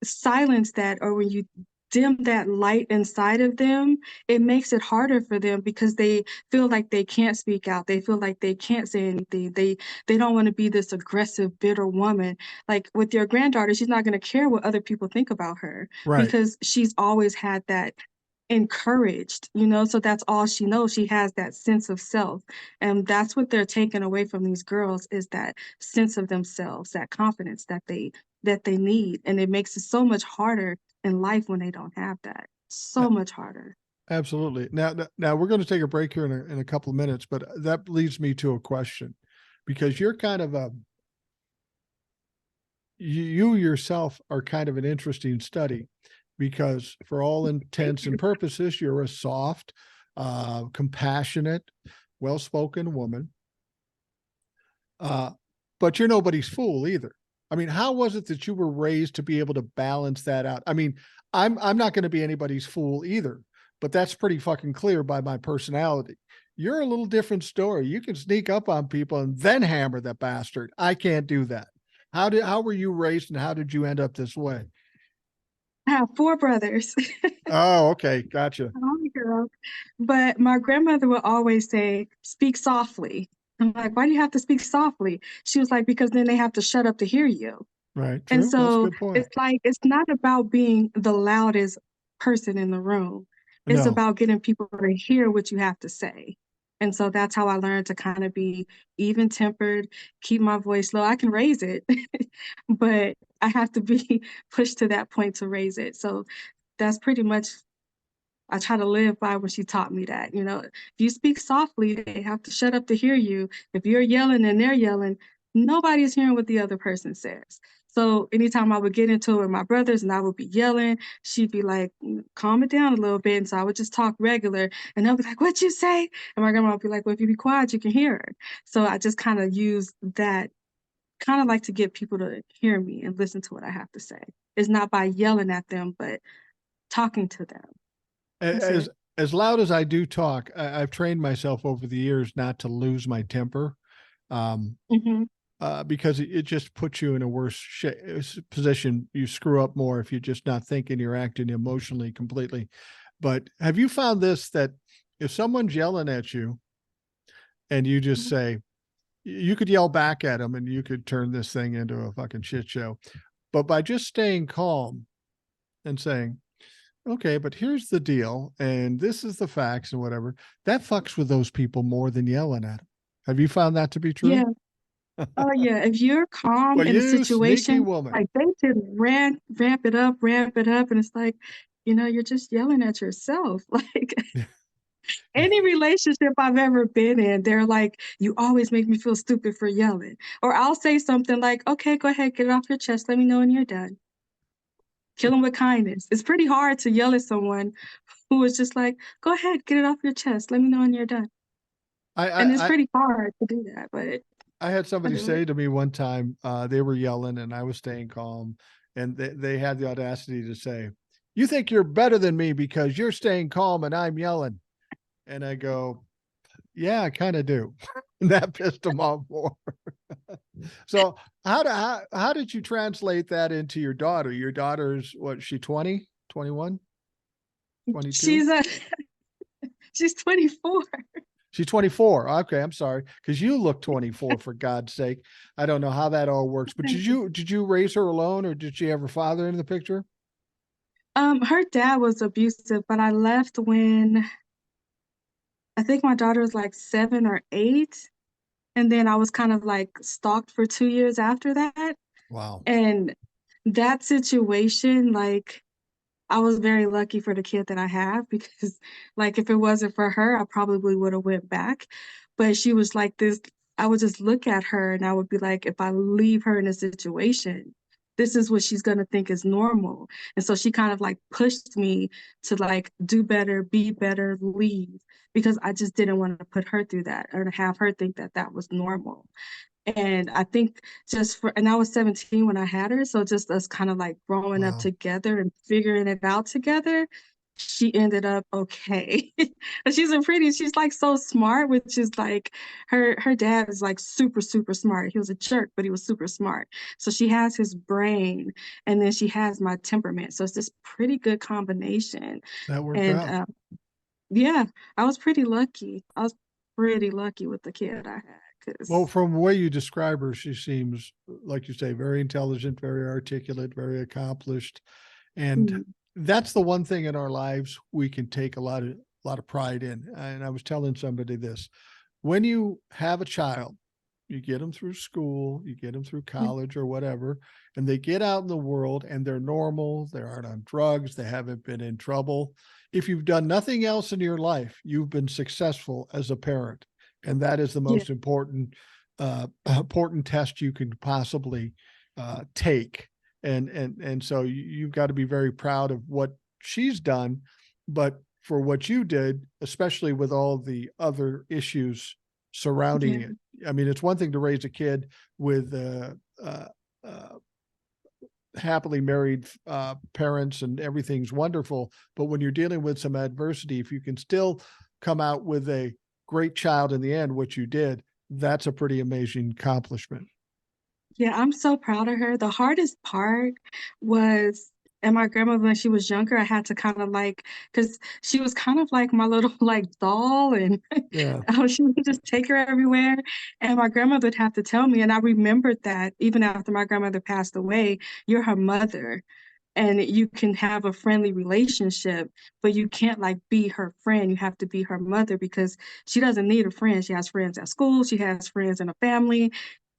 silence that, or when you dim that light inside of them, it makes it harder for them because they feel like they can't speak out. They feel like they can't say anything. They don't want to be this aggressive, bitter woman. Like with your granddaughter, she's not going to care what other people think about her Right. because she's always had that encouraged, you know, so that's all she knows. She has that sense of self. And that's what they're taking away from these girls is that sense of themselves, that confidence that they need. And it makes it so much harder in life when they don't have that. Uh, So much harder. Absolutely. Now we're going to take a break here in a couple of minutes, but that leads me to a question because you're kind of a, you yourself are kind of an interesting study because for all Thank intents you. and purposes, you're a soft, compassionate, well-spoken woman. Uh, but you're nobody's fool either. I mean, how was it that you were raised to be able to balance that out? I mean, I'm not going to be anybody's fool either, but that's pretty fucking clear by my personality. You're a little different story. You can sneak up on people and then hammer that bastard. I can't do that. How were you raised and how did you end up this way? I have four brothers. Oh, okay, gotcha. Only girl. But my grandmother would always say, speak softly. I'm like, why do you have to speak softly? She was like, because then they have to shut up to hear you. Right, And true. That's a so good point. it's like, it's not about being the loudest person in the room. It's No, about getting people to hear what you have to say. And so that's how I learned to kind of be even tempered, keep my voice low. I can raise it, but I have to be pushed to that point to raise it. So that's pretty much I try to live by what she taught me that, you know, if you speak softly, they have to shut up to hear you. If you're yelling and they're yelling, nobody's hearing what the other person says. So anytime I would get into it with my brothers and I would be yelling, she'd be like, calm it down a little bit. And so I would just talk regular and they'll be like, what'd you say? And my grandma would be like, well, if you be quiet, you can hear her. So I just kind of use that kind of like to get people to hear me and listen to what I have to say. It's not by yelling at them, but talking to them. That's as it. as loud as I do talk, I've trained myself over the years not to lose my temper, um, Mhm. because it just puts you in a worse position. You screw up more if you're just not thinking, you're acting emotionally completely. But have you found this that if someone's yelling at you and you just say, you could yell back at them and you could turn this thing into a fucking shit show. But by just staying calm and saying, okay, but here's the deal, and this is the facts and whatever, that fucks with those people more than yelling at them. Have you found that to be true? Yeah. Oh, yeah. If you're calm Well, in a you sneaky situation, woman. like they can ramp it up, and it's like, you know, you're just yelling at yourself. Like any relationship I've ever been in, they're like, you always make me feel stupid for yelling. Or I'll say something like, okay, go ahead, get it off your chest. Let me know when you're done. Kill them with kindness. It's pretty hard to yell at someone who is just like, go ahead, get it off your chest. Let me know when you're done. I, And it's I, I, pretty hard to do that, but I had I somebody do it. say to me one time, they were yelling and I was staying calm, and they had the audacity to say, you think you're better than me because you're staying calm and I'm yelling. And I go, yeah, I kind of do. And that pissed them off more. So how did you translate that into your daughter? Your daughter's what, she 20, 21, 22? She's a she's 24. She's 24. Okay, I'm sorry. Because you look 24 for God's sake. I don't know how that all works. But did you raise her alone or did she have her father in the picture? Her dad was abusive, but I left when I think my daughter was like 7 or 8, and then I was kind of like stalked for 2 years after that. Wow. And that situation, like I was very lucky for the kid that I have because like if it wasn't for her, I probably would have went back. But she was like this, I would just look at her and I would be like, if I leave her in a situation, this is what she's gonna think is normal. And so she kind of like pushed me to like do better, be better, leave because I just didn't want to put her through that or to have her think that that was normal. And I think and I was 17 when I had her. So just us kind of like growing up Wow. together and figuring it out together, she ended up okay. And she's like so smart, which is like her dad is like super, super smart. He was a jerk, but he was super smart. So she has his brain and then she has my temperament. So it's this pretty good combination. That worked And out. yeah, I was pretty lucky. I was pretty lucky with the kid I had Well, because from the way you describe her, she seems, like you say, very intelligent, very articulate, very accomplished. And that's the one thing in our lives we can take a lot of pride in. And I was telling somebody this: when you have a child, you get them through school, you get them through college or whatever, and they get out in the world and they're normal, they aren't on drugs, they haven't been in trouble. If you've done nothing else in your life, you've been successful as a parent. And that is the Yeah, most important test you can possibly take. And so you've got to be very proud of what she's done, but for what you did, especially with all the other issues surrounding yeah, it. I mean, it's one thing to raise a kid with uh, uh, happily married parents and everything's wonderful, but when you're dealing with some adversity, if you can still come out with a great child in the end, which you did, that's a pretty amazing accomplishment. yeah. I'm so proud of her. The hardest part was, and my grandmother, when she was younger, I had to kind of like, because she was kind of like my little like doll, and Yeah. she would just take her everywhere. And my grandmother would have to tell me, and I remembered that even after my grandmother passed away, you're her mother. And you can have a friendly relationship, but you can't like be her friend. You have to be her mother because she doesn't need a friend. She has friends at school, she has friends in a family.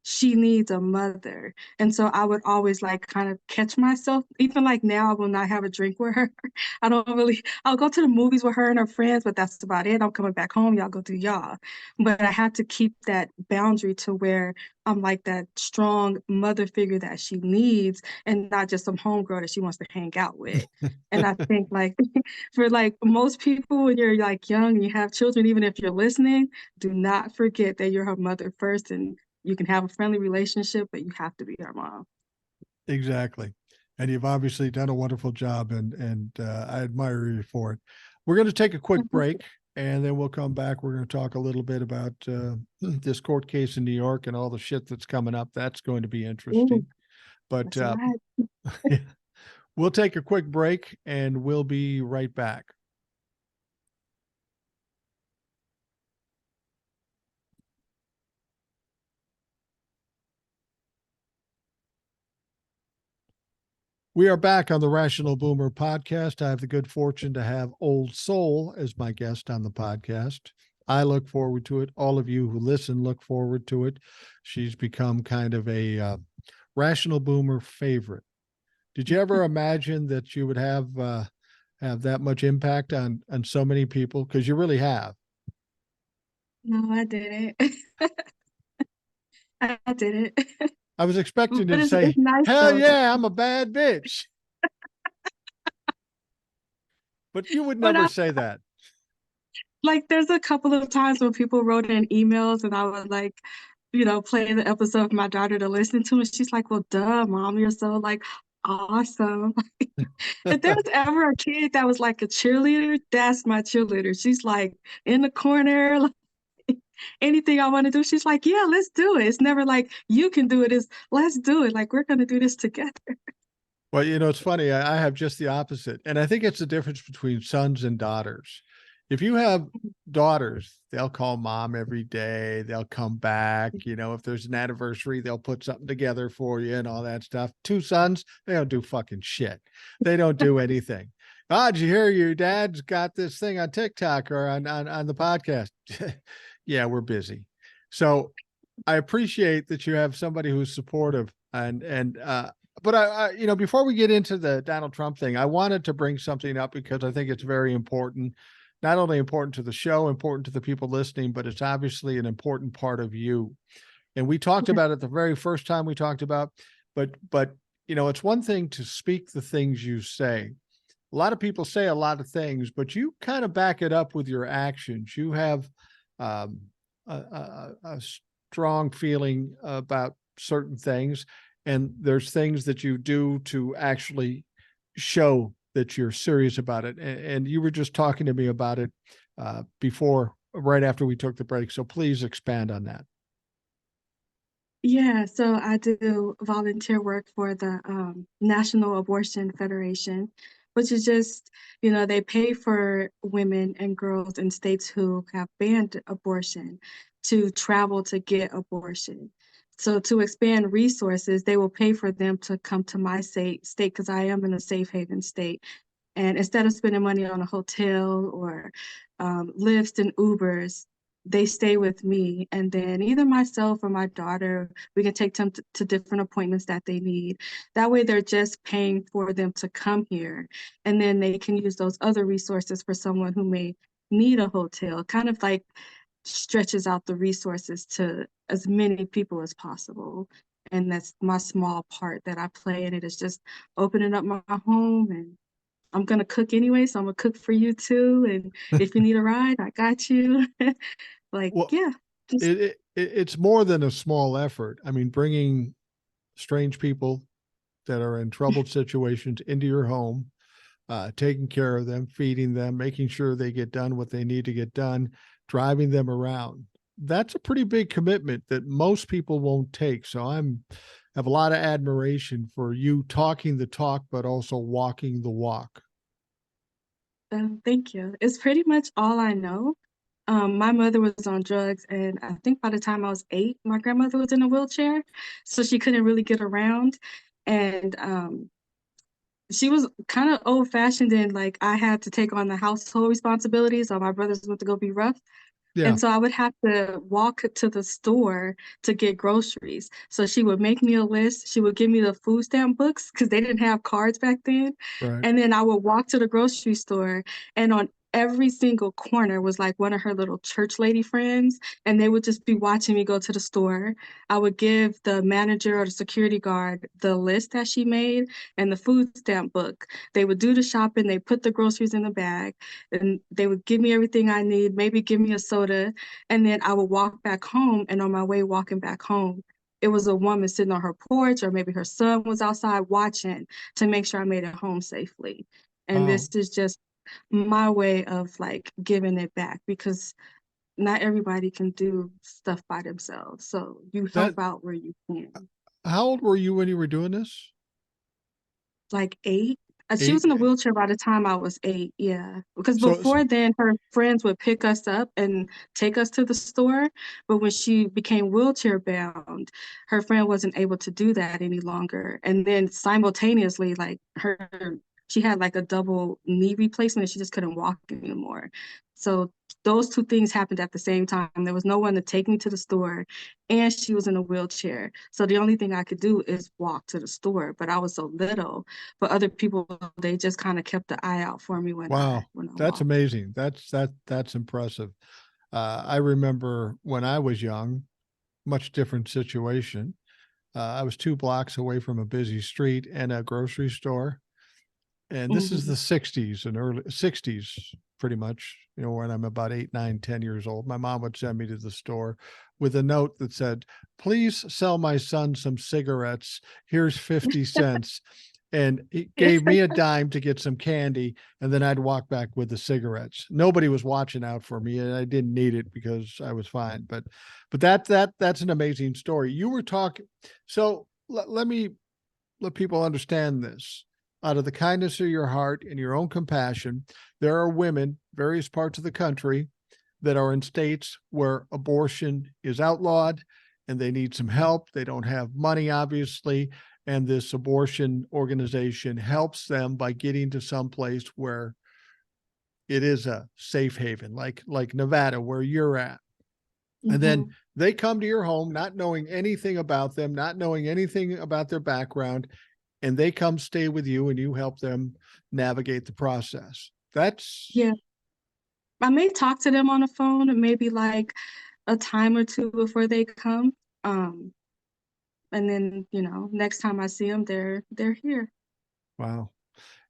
She needs a mother. And so I would always like kind of catch myself, even like now, I will not have a drink with her. I don't really, I'll go to the movies with her and her friends, but that's about it. I'm coming back home. Y'all go do y'all. But I have to keep that boundary to where I'm like that strong mother figure that she needs and not just some homegirl that she wants to hang out with. And I think like for like most people when you're like young and you have children, even if you're listening, do not forget that you're her mother first and you can have a friendly relationship, but you have to be her mom. Exactly. And you've obviously done a wonderful job, and I admire you for it. We're going to take a quick break, and then we'll come back. We're going to talk a little bit about this court case in New York and all the shit that's coming up. That's going to be Ooh, interesting. But that's right. we'll take a quick break, and we'll be right back. We are back on the Rational Boomer podcast. I have the good fortune to have Old Soul as my guest on the podcast. I look forward to it. All of you who listen look forward to it. She's become kind of a Rational Boomer favorite. Did you ever imagine that you would have that much impact on so many people? Because you really have. No, I didn't. I didn't. I was expecting you But to it's say, nice "Hell though. yeah, I'm a bad bitch," but you would But never say that. like there's a couple of times when people wrote in emails and I would like, play the episode for my daughter to listen to, and she's like, "Well, duh, mom, you're so like awesome." If there's ever a kid that was like a cheerleader, that's my cheerleader. She's like in the corner, like anything I want to do, she's like, "Yeah, let's do it." It's never like you can do it, it's let's do it. Like we're gonna do this together. Well, it's funny. I have just the opposite. And I think it's the difference between sons and daughters. If you have daughters, they'll call mom every day. They'll come back. If there's an anniversary, they'll put something together for you and all that stuff. Two sons, they don't do fucking shit. They don't do anything. Oh, did you hear your dad's got this thing on TikTok or on the podcast? Yeah, we're busy. So I appreciate that you have somebody who's supportive and but before we get into the Donald Trump thing, I wanted to bring something up because I think it's very important, not only important to the show, important to the people listening, but it's obviously an important part of you. And we talked about it the very first time we talked about, but it's one thing to speak the things you say. A lot of people say a lot of things, but you kind of back it up with your actions. You have um, a strong feeling about certain things, and there's things that you do to actually show that you're serious about it. And you were just talking to me about it before, right after we took the break. So please expand on that. Yeah, so I do volunteer work for the National Abortion Federation, which is just, they pay for women and girls in states who have banned abortion to travel to get abortion. So to expand resources, they will pay for them to come to my state because I am in a safe haven state And instead of spending money on a hotel or Lyfts and Ubers, they stay with me. And then either myself or my daughter, we can take them to different appointments that they need. That way, they're just paying for them to come here. And then they can use those other resources for someone who may need a hotel, kind of like stretches out the resources to as many people as possible. And that's my small part that I play in it, is just opening up my home. And I'm gonna cook anyway, so I'm gonna cook for you too. And if you need a ride, I got you. Like, Well, yeah, just it's more than a small effort. I mean, bringing strange people that are in troubled situations into your home, taking care of them, feeding them, making sure they get done what they need to get done, driving them around. That's a pretty big commitment that most people won't take. So I'm have a lot of admiration for you talking the talk, but also walking the walk. thank you. It's pretty much all I know. My mother was on drugs, and I think by the time I was 8, my grandmother was in a wheelchair, so she couldn't really get around. And she was kind of old fashioned, and like I had to take on the household responsibilities, or my brothers went to go be rough. Yeah, And so I would have to walk to the store to get groceries. So she would make me a list. She would give me the food stamp books because they didn't have cards back then. right. And then I would walk to the grocery store, and on every single corner was like one of her little church lady friends, and they would just be watching me go to the store. I would give the manager or the security guard the list that she made and the food stamp book. They would do the shopping, they put the groceries in the bag, and they would give me everything I need, maybe give me a soda, and then I would walk back home. And on my way walking back home, it was a woman sitting on her porch, or maybe her son was outside watching to make sure I made it home safely. And Wow. this is just my way of like giving it back, because not everybody can do stuff by themselves. So you help That out where you can. how old were you when you were doing this? Like 8. She was Eight. in a wheelchair by the time I was 8, yeah. Because So before then, her friends would pick us up and take us to the store. But when she became wheelchair bound, her friend wasn't able to do that any longer. And then simultaneously, like she had like a double knee replacement, and she just couldn't walk anymore. So those two things happened at the same time. There was no one to take me to the store, and she was in a wheelchair. So the only thing I could do is walk to the store. But I was so little. But other people, they just kind of kept the eye out for me when I wow, that's walked. amazing. That's impressive. I remember when I was young, much different situation. I was 2 blocks away from a busy street and a grocery store. And this is Hmm. the 60s and early 60s, pretty much, when I'm about 8, 9, 10 years old. My mom would send me to the store with a note that said, please sell my son some cigarettes. Here's 50 cents. And he gave me a dime to get some candy, and then I'd walk back with the cigarettes. Nobody was watching out for me, and I didn't need it because I was fine. But that's an amazing story. You were talking, so let me let people understand this. Out of the kindness of your heart and your own compassion, there are women, various parts of the country, that are in states where abortion is outlawed and they need some help. They don't have money, obviously. And this abortion organization helps them by getting to some place where it is a safe haven, like Nevada, where you're at. And then Hmm. they come to your home, not knowing anything about them, not knowing anything about their background, and they come stay with you and you help them navigate the process. That's Yeah, I may talk to them on the phone, maybe like a time or two before they come. Um, and then, next time I see them, they're here. wow.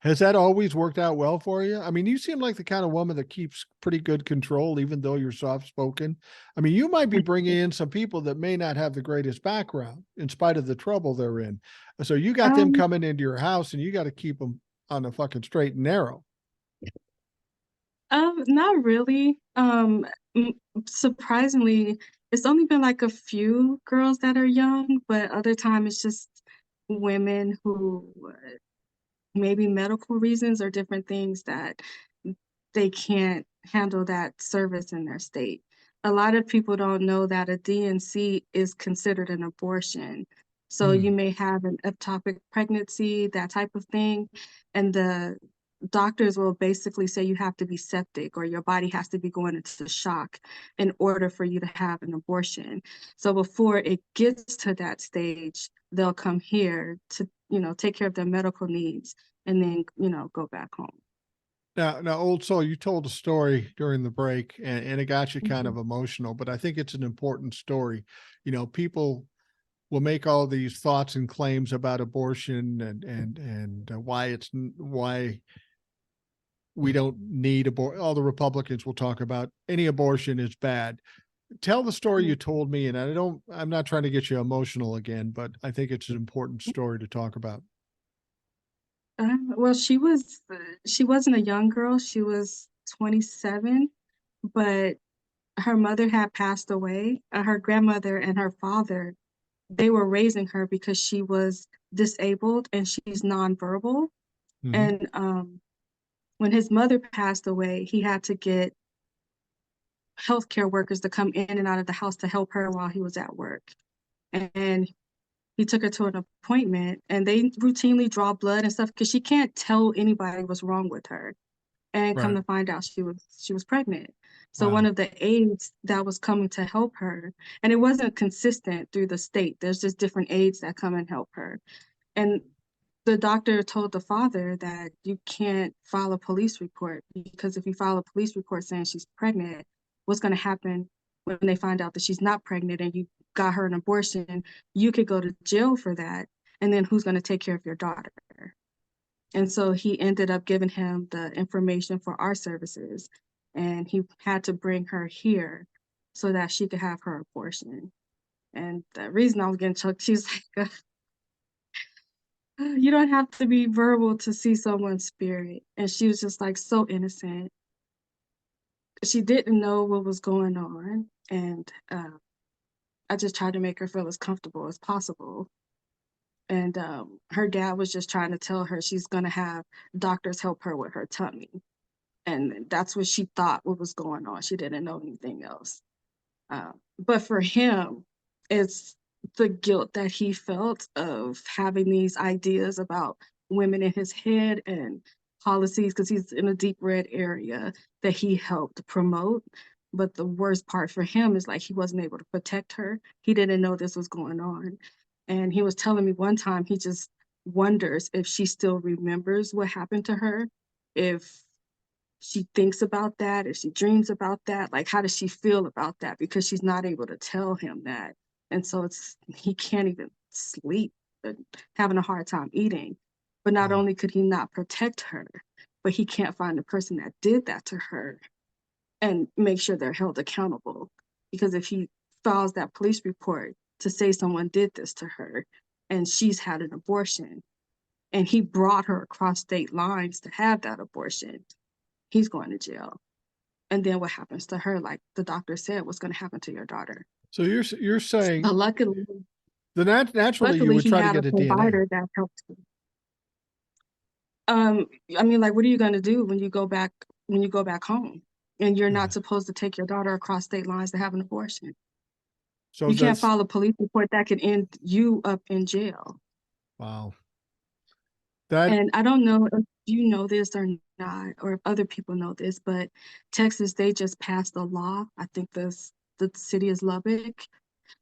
Has that always worked out well for you? I mean, you seem like the kind of woman that keeps pretty good control, even though you're soft spoken. I mean, you might be bringing in some people that may not have the greatest background in spite of the trouble they're in. So you got them Um, coming into your house and you got to keep them on the fucking straight and narrow. not really. M- Surprisingly, it's only been like a few girls that are young, but other time it's just women who maybe medical reasons or different things that they can't handle that service in their state. A lot of people don't know that a DNC is considered an abortion. So Hmm. you may have an ectopic pregnancy, that type of thing, and the doctors will basically say you have to be septic or your body has to be going into shock in order for you to have an abortion. So before it gets to that stage, they'll come here to, take care of their medical needs and then, go back home. Now, old soul, you told a story during the break, and it got you kind Mhm. of emotional, but I think it's an important story. People will make all these thoughts and claims about abortion and why we don't need abortion. All the Republicans will talk about any abortion is bad. Tell the story Yeah. you told me, and I'm not trying to get you emotional again, but I think it's an important story to talk about. Well, she wasn't a young girl. She was 27, but her mother had passed away. Her grandmother and her father, they were raising her because she was disabled and she's nonverbal. Mhm. And when his mother passed away, he had to get healthcare workers to come in and out of the house to help her while he was at work. And he took her to an appointment and they routinely draw blood and stuff because she can't tell anybody what's wrong with her. And come Right. to find out she was pregnant. So one Wow. of the aides that was coming to help her, and it wasn't consistent through the state. There's just different aides that come and help her. And the doctor told the father that you can't file a police report because if you file a police report saying she's pregnant, what's going to happen when they find out that she's not pregnant and you got her an abortion? You could go to jail for that. And then who's going to take care of your daughter? And so he ended up giving him the information for our services. And he had to bring her here so that she could have her abortion. And the reason I was getting choked, she's like, you don't have to be verbal to see someone's spirit. And she was just like so innocent. She didn't know what was going on. And I just tried to make her feel as comfortable as possible. And her dad was just trying to tell her she's going to have doctors help her with her tummy. And that's what she thought what was going on. She didn't know anything else. But for him, it's the guilt that he felt of having these ideas about women in his head and policies, because he's in a deep red area that he helped promote. But the worst part for him is like he wasn't able to protect her. He didn't know this was going on. And he was telling me one time he just wonders if she still remembers what happened to her, if she thinks about that, if she dreams about that, like how does she feel about that? Because she's not able to tell him that. And so he can't even sleep and having a hard time eating. But not Wow. only could he not protect her, but he can't find the person that did that to her and make sure they're held accountable. Because if he files that police report to say someone did this to her and she's had an abortion and he brought her across state lines to have that abortion, he's going to jail. And then what happens to her, like the doctor said, what's going to happen to your daughter? So you're saying But naturally you luckily would he try to had a get a DNA. provider that helped him. I mean, like, what are you going to do when you go back home and you're Yeah. not supposed to take your daughter across state lines to have an abortion? So You can't that's file a police report that could end you up in jail. wow. That And I don't know if you know this or not, or if other people know this, but Texas, they just passed a law. I think the city is Lubbock,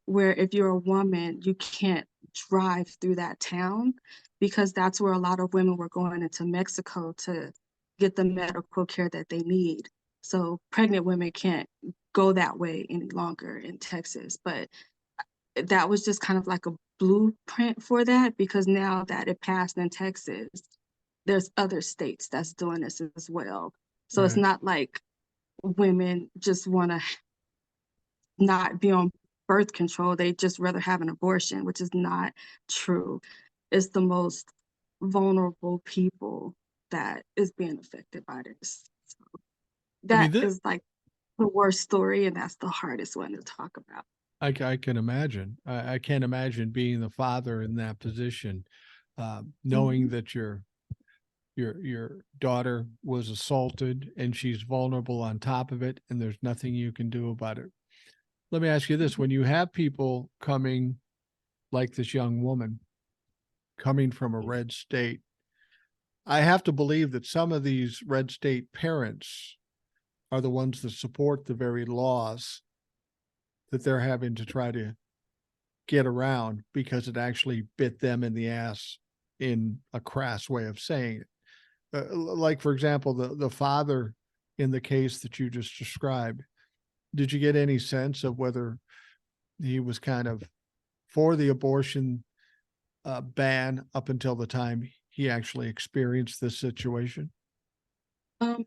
where if you're a woman, you can't drive through that town because that's where a lot of women were going into Mexico to get the medical care that they need. So pregnant women can't go that way any longer in Texas. But that was just kind of like a blueprint for that because now that it passed in Texas, there's other states that's doing this as well. So it's right. not like women just want to not be on birth control. They just rather have an abortion, which is not true. It's the most vulnerable people that is being affected by this. So I mean, that is like the worst story, and that's the hardest one to talk about. I can imagine. I can't imagine being the father in that position, knowing Mhm. that your daughter was assaulted and she's vulnerable on top of it, and there's nothing you can do about it. Let me ask you this: when you have people coming like this young woman coming from a red state, I have to believe that some of these red state parents are the ones that support the very laws that they're having to try to get around because it actually bit them in the ass, in a crass way of saying it. Like, for example, the father in the case that you just described, did you get any sense of whether he was kind of for the abortion ban up until the time he actually experienced this situation?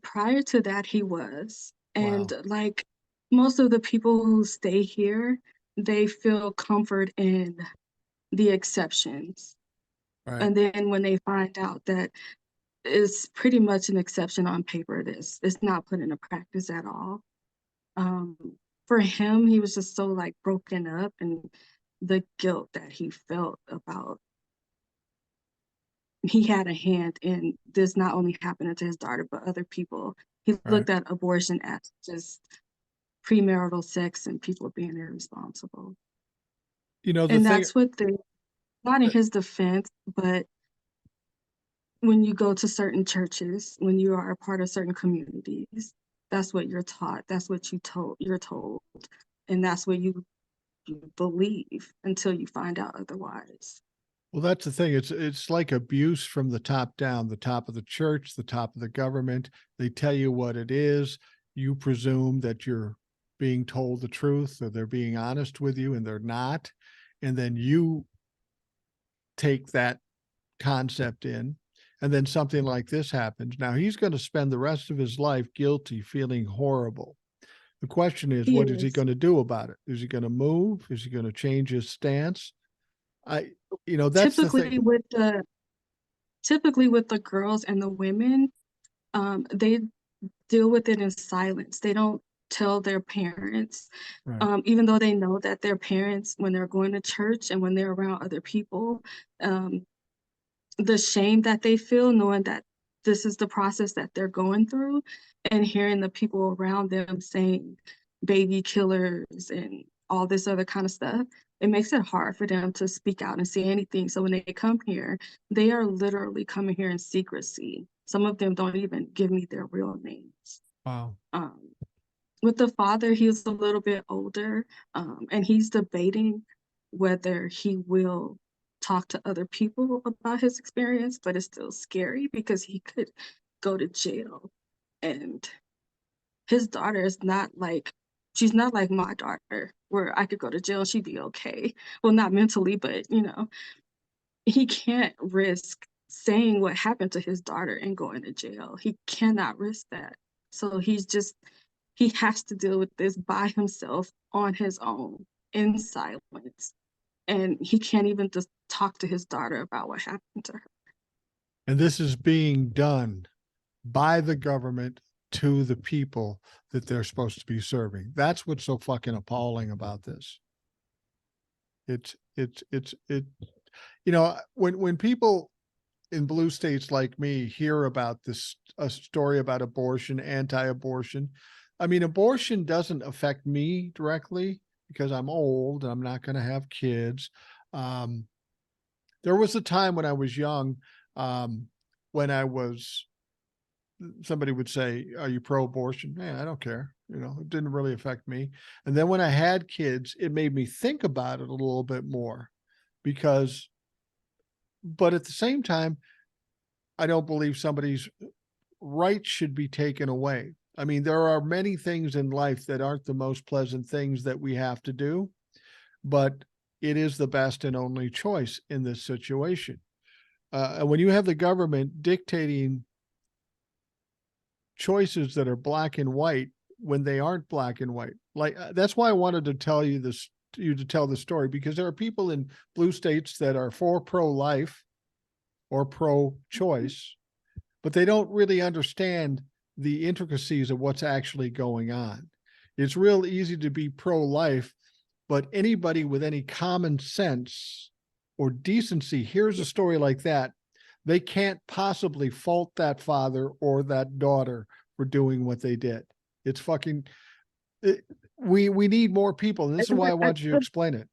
Prior to that, he was, and Wow. like most of the people who stay here, they feel comfort in the exceptions. Right. And then when they find out that it's pretty much an exception on paper, it's not put into practice at all. Um, for him, he was just so like broken up, and the guilt that he felt about he had a hand in this not only happening to his daughter but other people. He Right. looked at abortion as just premarital sex and people being irresponsible. The And thing, that's what they not in uh, his defense, but when you go to certain churches, when you are a part of certain communities, that's what you're taught. That's what you're told. And that's what you believe until you find out otherwise. well, that's the thing. It's like abuse from the top down, the top of the church, the top of the government. They tell you what it is. You presume that you're being told the truth, or they're being honest with you, and they're not. And then you take that concept in, and then something like this happens. Now he's going to spend the rest of his life guilty, feeling horrible. The question is, He what is he is going to do about it? Is he going to move? Is he going to change his stance? I, that's the thing. typically with the typically with the girls and the women, they deal with it in silence. They don't tell their parents, Right. even though they know that their parents, when they're going to church and when they're around other people, um, the shame that they feel knowing that this is the process that they're going through, and hearing the people around them saying baby killers and all this other kind of stuff, it makes it hard for them to speak out and say anything. So when they come here, they are literally coming here in secrecy. Some of them don't even give me their real names. Wow. Um, with the father, he's a little bit older, and he's debating whether he will talk to other people about his experience, but it's still scary because he could go to jail. And his daughter is not like, she's not like my daughter, where I could go to jail, she'd be okay. Well, not mentally, but he can't risk saying what happened to his daughter and going to jail. He cannot risk that. So he has to deal with this by himself on his own in silence. And he can't even just talk to his daughter about what happened to her. And this is being done by the government to the people that they're supposed to be serving. That's what's so fucking appalling about this. It, when people in blue states like me hear about this, a story about abortion, anti-abortion. I mean, abortion doesn't affect me directly because I'm old and I'm not going to have kids. Um, there was a time when I was young, um, when I was, somebody would say, "Are you pro-abortion?" Yeah, I don't care. It didn't really affect me. And then when I had kids, it made me think about it a little bit more because, but at the same time, I don't believe somebody's rights should be taken away. I mean, there are many things in life that aren't the most pleasant things that we have to do, but it is the best and only choice in this situation. And when you have the government dictating choices that are black and white when they aren't black and white, like that's why I wanted to tell you this, you to tell the story, because there are people in blue states that are for pro-life or pro-choice, but they don't really understand the intricacies of what's actually going on. It's real easy to be pro-life, but anybody with any common sense or decency hears a story like that, they can't possibly fault that father or that daughter for doing what they did. It's fucking, it, we need more people, and this is why I I, wanted you to explain it.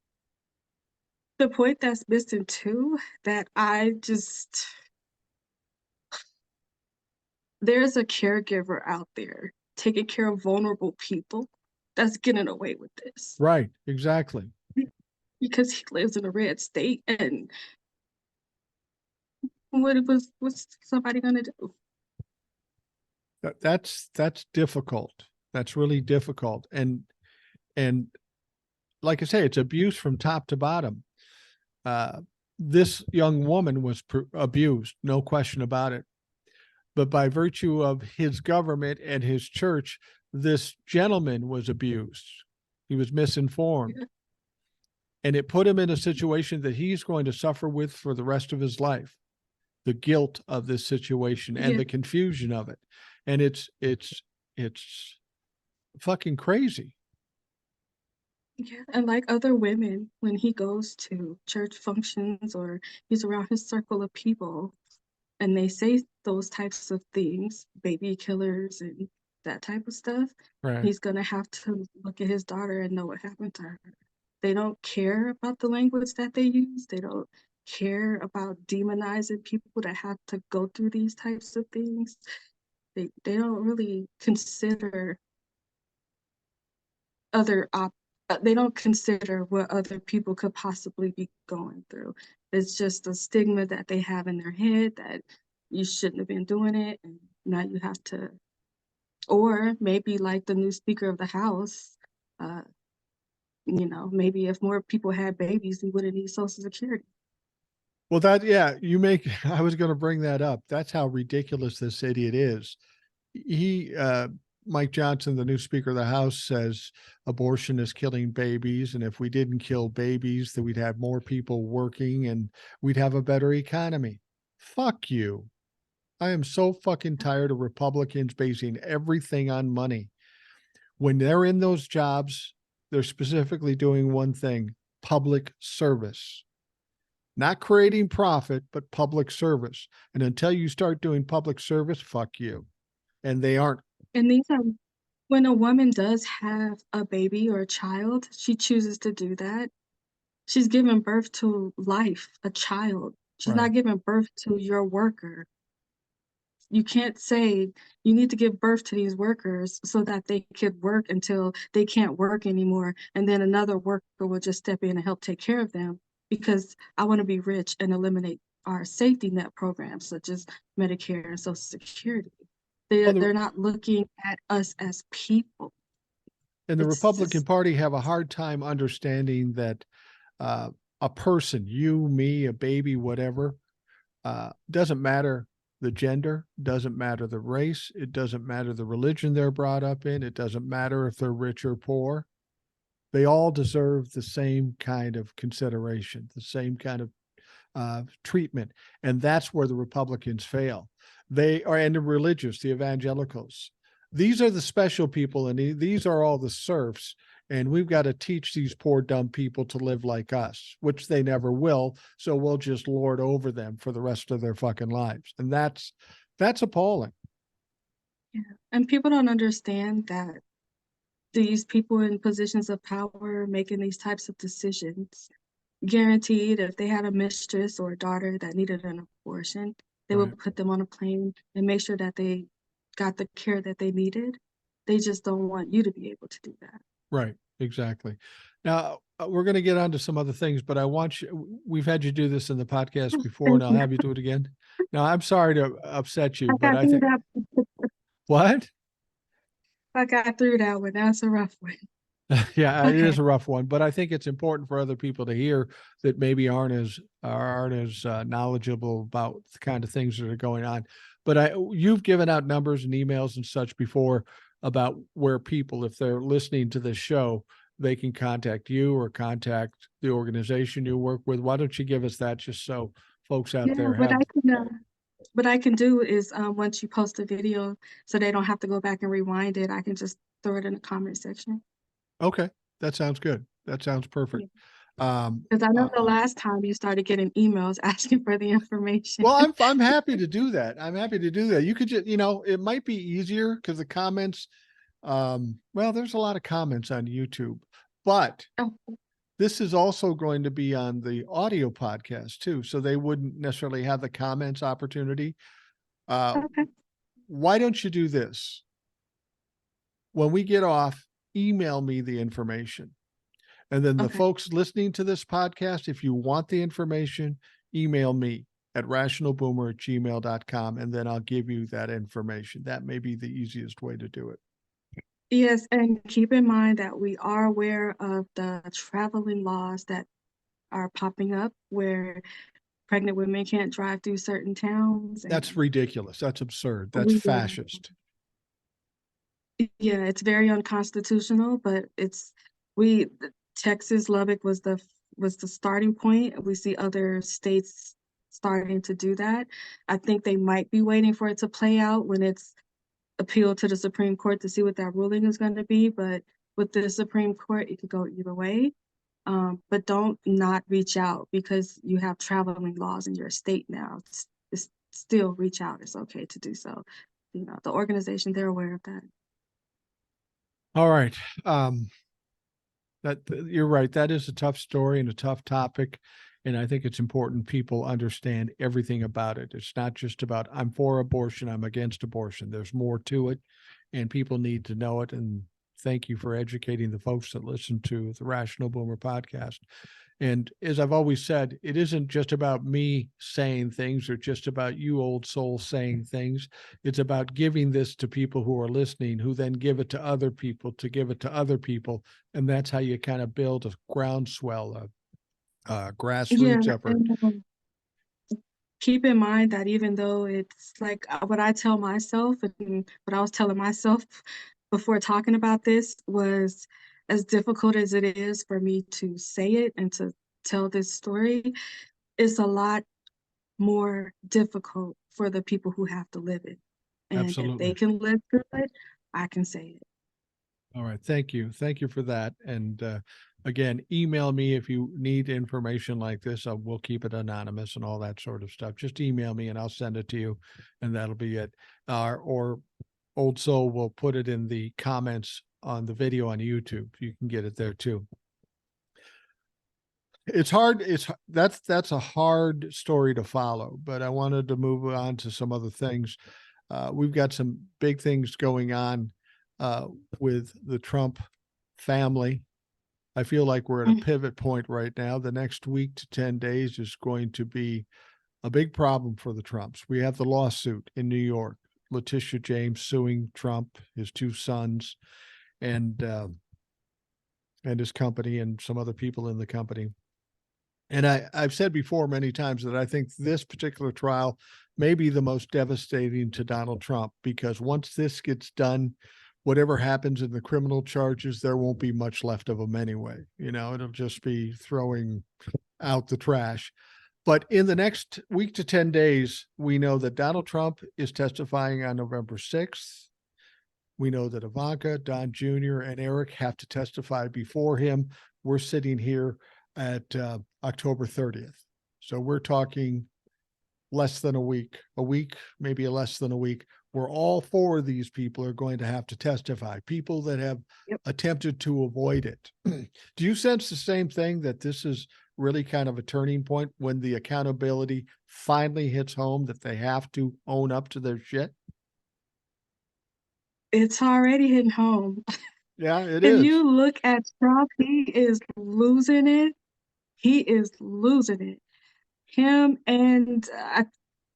the point that's missing too, that I just there's a caregiver out there taking care of vulnerable people that's getting away with this Right. Exactly. because he lives in a red state. And what's somebody gonna do? That's difficult. That's really difficult. And like I say, it's abuse from top to bottom. Uh, this young woman was abused, no question about it. But by virtue of his government and his church, this gentleman was abused. He was misinformed. Yeah, And it put him in a situation that he's going to suffer with for the rest of his life. The guilt of this situation and yeah, the confusion of it. And it's fucking crazy. yeah. And like other women, when he goes to church functions or he's around his circle of people, and they say those types of things, baby killers and that type of stuff, Right. he's gonna have to look at his daughter and know what happened to her. They don't care about the language that they use. They don't care about demonizing people that have to go through these types of things. They don't really consider other op they don't consider what other people could possibly be going through. It's just a stigma that they have in their head that you shouldn't have been doing it, and now you have to. Or maybe like the new Speaker of the House, uh, maybe if more people had babies, we wouldn't need Social Security. Well, I was going to bring that up. That's how ridiculous this idiot is. He, Mike Johnson, the new Speaker of the House, says abortion is killing babies. And if we didn't kill babies, then we'd have more people working and we'd have a better economy. Fuck you. I am so fucking tired of Republicans basing everything on money. When they're in those jobs, they're specifically doing one thing: public service. Not creating profit, but public service. And until you start doing public service, fuck you. And they aren't. And these are when a woman does have a baby or a child, she chooses to do that. She's giving birth to life, a child. She's Right. not giving birth to your worker. You can't say you need to give birth to these workers so that they could work until they can't work anymore. And then another worker will just step in and help take care of them because I want to be rich and eliminate our safety net programs such as Medicare and Social Security. Well, They're not looking at us as people. and the It's Republican just, Party have a hard time understanding that uh, a person, you, me, a baby, whatever, doesn't matter the gender, doesn't matter the race, it doesn't matter the religion they're brought up in, it doesn't matter if they're rich or poor. They all deserve the same kind of consideration, the same kind of treatment. And that's where the Republicans fail. They are, and the religious, the evangelicals. These are the special people, and these are all the serfs. And we've got to teach these poor, dumb people to live like us, which they never will. So we'll just lord over them for the rest of their fucking lives. And that's appalling. yeah. And people don't understand that these people in positions of power making these types of decisions guaranteed if they had a mistress or a daughter that needed an abortion, they Right. would put them on a plane and make sure that they got the care that they needed. They just don't want you to be able to do that. Right. Exactly. Now, we're going to get on to some other things, but we've had you do this in the podcast before, and Thank I'll you. have you do it again. Now, I'm sorry to upset you, I but got I through think, that. what? I got through that one. That's a rough one. Yeah, it Okay. is a rough one, but I think it's important for other people to hear that maybe aren't as knowledgeable about the kind of things that are going on. But you've given out numbers and emails and such before about where people, if they're listening to this show, they can contact you or contact the organization you work with. Why don't you give us that just so folks out Yeah, there have? what I can do is once you post a video, so they don't have to go back and rewind it, I can just throw it in the comment section. Okay, that sounds good. That sounds perfect. Because I know the last time you started getting emails asking for the information. Well, I'm happy to do that. I'm happy to do that. You could just, it might be easier because the comments, well, there's a lot of comments on YouTube, but Oh, this is also going to be on the audio podcast too. So they wouldn't necessarily have the comments opportunity. Uh, okay. why don't you do this? When we get off, email me the information. And then the Okay. folks listening to this podcast, if you want the information, email me at rationalboomer@gmail.com, and then I'll give you that information. That may be the easiest way to do it. Yes, and keep in mind that we are aware of the traveling laws that are popping up where pregnant women can't drive through certain towns, That's and ridiculous. That's absurd. That's we fascist. yeah, it's very unconstitutional, but we Texas, Lubbock was the starting point. We see other states starting to do that. I think they might be waiting for it to play out when it's appealed to the Supreme Court to see what that ruling is going to be. But with the Supreme Court, it could go either way. But don't not reach out because you have traveling laws in your state now. It's still reach out. It's okay to do so. You know, the organization, they're aware of that. All right. That you're right. That is a tough story and a tough topic. And I think it's important people understand everything about it. It's not just about I'm for abortion, I'm against abortion. There's more to it, and people need to know it. And thank you for educating the folks that listen to the Rational Boomer podcast. And as I've always said, it isn't just about me saying things or just about you old souls saying things. It's about giving this to people who are listening, who then give it to other people, to give it to other people. And that's how you kind of build a groundswell, a Yeah, grassroots effort. and keep in mind that even though it's like what I tell myself and what I was telling myself before talking about this was as difficult as it is for me to say it and to tell this story, it's a lot more difficult for the people who have to live it. And if they Absolutely. can live through it, I can say it. All right. Thank you. Thank you for that. And again, email me if you need information like this. We'll keep it anonymous and all that sort of stuff. Just email me and I'll send it to you, and that'll be it. Or Old Soul will put it in the comments on the video on YouTube. You can get it there too. It's hard. That's a hard story to follow, but I wanted to move on to some other things. We've got some big things going on with the Trump family. I feel like we're at a Mm. pivot point right now. The next week to 10 days is going to be a big problem for the Trumps. We have the lawsuit in New York, Letitia James suing Trump, his two sons, and his company, and some other people in the company. And I've said before many times that I think this particular trial may be the most devastating to Donald Trump, because once this gets done, whatever happens in the criminal charges, there won't be much left of them anyway. You know, it'll just be throwing out the trash. But in the next week to 10 days, we know that Donald Trump is testifying on November 6th. We know that Ivanka, Don Jr., and Eric have to testify before him. We're sitting here at October 30th. So we're talking less than a week, maybe less than a week, where all four of these people are going to have to testify, people that have attempted to avoid it. Do you sense the same thing, that this is really kind of a turning point when the accountability finally hits home, that they have to own up to their shit? It's already hitting home. Yeah, it If is. you look at Trump, he is losing it. He is losing it. Him and I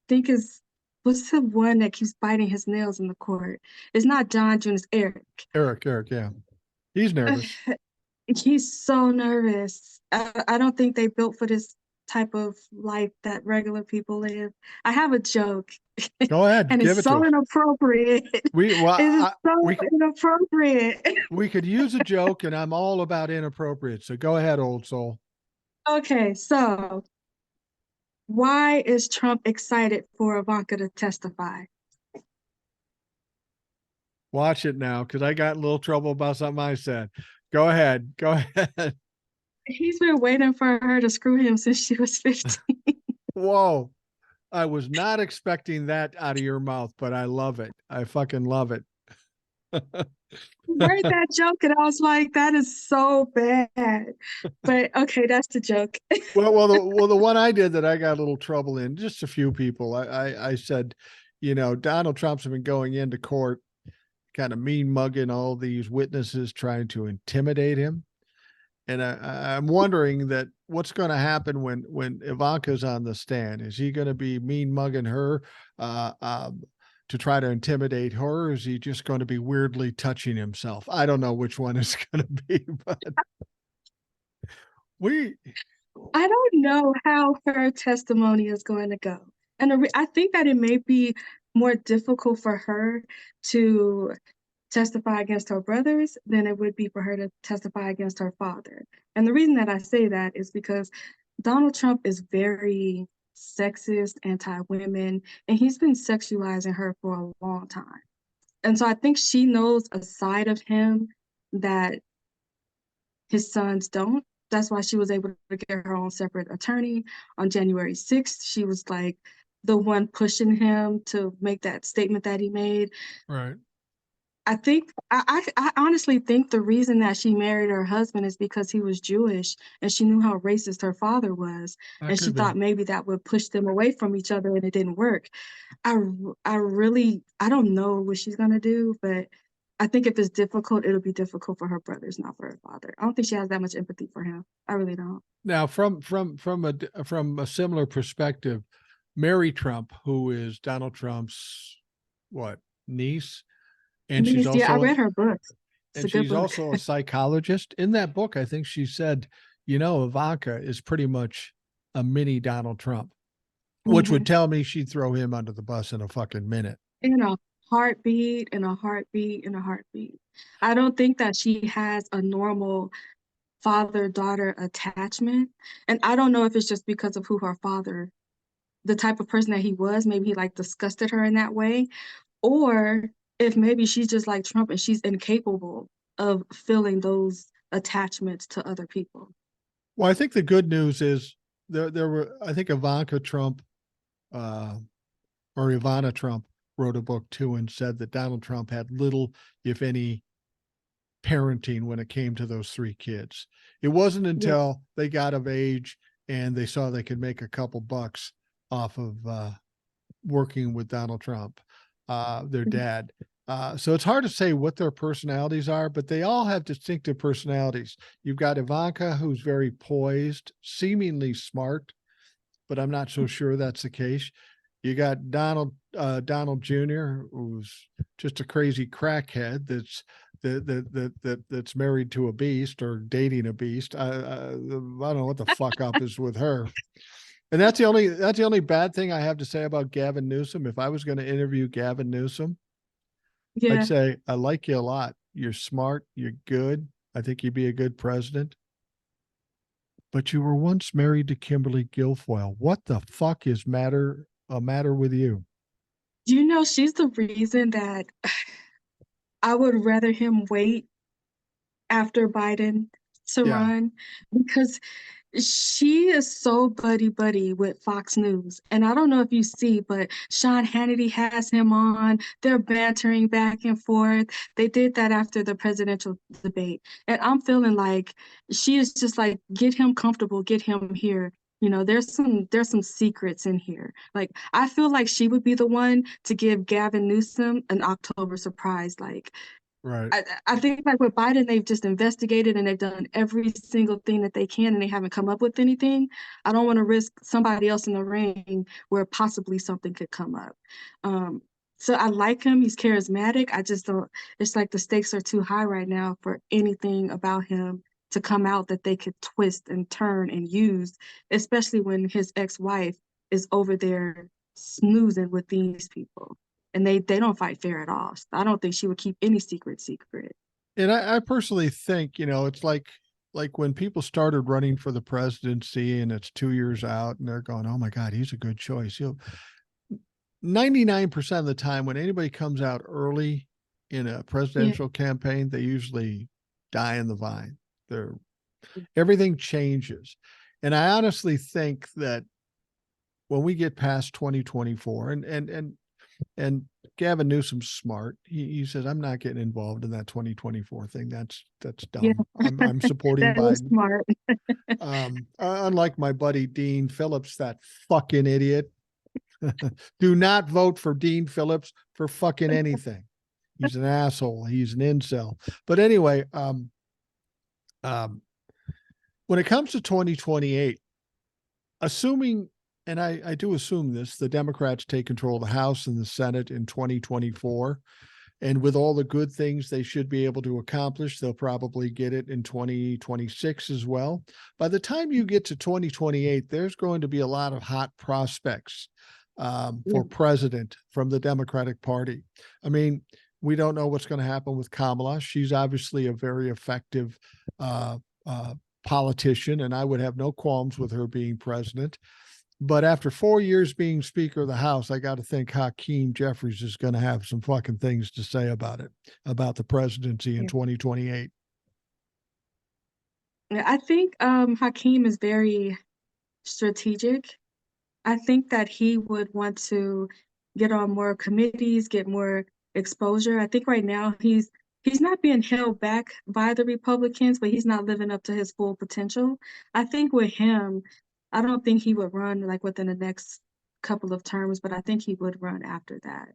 think is what's the one that keeps biting his nails in the court? It's not John Jr., it's Eric. Eric, yeah. He's nervous. He's so nervous. I don't think they built for this type of life that regular people live. I have a joke, Go ahead, and give it's it to so us. inappropriate. We well, It is so we inappropriate. we could use a joke, and I'm all about inappropriate. So go ahead, old soul. Okay, so why is Trump excited for Ivanka to testify? Watch it now, because I got in a little trouble about something I said. Go ahead. Go ahead. He's been waiting for her to screw him since she was 15. Whoa. I was not expecting that out of your mouth, but I love it. I fucking love it. Heard that joke and I was like, that is so bad. But okay, that's the joke. Well, the one I did that I got a little trouble in, just a few people. I said, Donald Trump's been going into court, kind of mean mugging all these witnesses, trying to intimidate him. And I'm wondering that what's going to happen when Ivanka's on the stand. Is he going to be mean mugging her uh, um, to try to intimidate her? Or is he just going to be weirdly touching himself? I don't know which one it's going to be, but we. I don't know how her testimony is going to go. And I think that it may be more difficult for her to testify against her brothers than it would be for her to testify against her father. And the reason that I say that is because Donald Trump is very sexist, anti-women, and he's been sexualizing her for a long time. And so I think she knows a side of him that his sons don't. That's why she was able to get her own separate attorney on January 6th. She was like the one pushing him to make that statement that he made. Right. I honestly think the reason that she married her husband is because he was Jewish and she knew how racist her father was. That And she could be. thought maybe that would push them away from each other and it didn't work. I don't know what she's gonna do, but I think if it's difficult, it'll be difficult for her brothers, not for her father. I don't think she has that much empathy for him. I really don't. Now, from a similar perspective, Mary Trump, who is Donald Trump's what niece, and she's Yeah, I also read her book. It's a and good she's book. also a psychologist. In that book, I think she said, Ivanka is pretty much a mini Donald Trump, which would Mhm. tell me she'd throw him under the bus in a fucking minute. In a heartbeat, in a heartbeat, in a heartbeat. I don't think that she has a normal father-daughter attachment. And I don't know if it's just because of who her father, the type of person that he was, maybe he like disgusted her in that way, or if maybe she's just like Trump and she's incapable of feeling those attachments to other people. Well, I think the good news is there were I think Ivanka Trump uh, or Ivana Trump wrote a book too and said that Donald Trump had little, if any, parenting when it came to those three kids. It wasn't Yeah. until they got of age and they saw they could make a couple bucks off of working with Donald Trump, their dad. So it's hard to say what their personalities are, but they all have distinctive personalities. You've got Ivanka, who's very poised, seemingly smart, but I'm not so sure that's the case. You got Donald Jr., who's just a crazy crackhead that's married to a beast or dating a beast. I don't know what the fuck up is with her. And that's the only bad thing I have to say about Gavin Newsom. If I was going to interview Gavin Newsom, I'd Yeah. say I like you a lot. You're smart. You're good. I think you'd be a good president. But you were once married to Kimberly Guilfoyle. What the fuck is matter with you? You know, she's the reason that I would rather him wait after Biden to Yeah, run because she is so buddy buddy with Fox News. And I don't know if you see, but Sean Hannity has him on. They're bantering back and forth. They did that after the presidential debate. And I'm feeling like she is just like, get him comfortable, get him here. You know, there's some secrets in here. Like I feel like she would be the one to give Gavin Newsom an October surprise. Like right. I think like with Biden, they've just investigated and they've done every single thing that they can and they haven't come up with anything. I don't want to risk somebody else in the ring where possibly something could come up. Um, so I like him. He's charismatic. I just don't, it's like the stakes are too high right now for anything about him to come out that they could twist and turn and use, especially when his ex-wife is over there snoozing with these people and they don't fight fair at all. So I don't think she would keep any secret. And I personally think, it's like when people started running for the presidency and it's 2 years out and they're going, oh my God, he's a good choice. 99% of the time when anybody comes out early in a Yeah, presidential campaign, they usually die in the vine. They're everything changes. And I honestly think that when we get past 2024 and Gavin Newsom's smart. He says, I'm not getting involved in that 2024 thing. That's yeah, dumb. I'm supporting that is Biden. smart. Unlike my buddy Dean Phillips, that fucking idiot. Do not vote for Dean Phillips for fucking anything. He's an asshole. He's an incel. But anyway, when it comes to 2028, assuming, and I do assume this, the Democrats take control of the House and the Senate in 2024. And with all the good things they should be able to accomplish, they'll probably get it in 2026 as well. By the time you get to 2028, there's going to be a lot of hot prospects for president from the Democratic Party. I mean, we don't know what's going to happen with Kamala. She's obviously a very effective politician, and I would have no qualms with her being president. But after 4 years being Speaker of the House, I got to think Hakeem Jeffries is going to have some fucking things to say about it, about the presidency in 2028. I think Hakeem is very strategic. I think that he would want to get on more committees, get more exposure. I think right now he's not being held back by the Republicans, but he's not living up to his full potential. I think with him, I don't think he would run like within the next couple of terms, but I think he would run after that.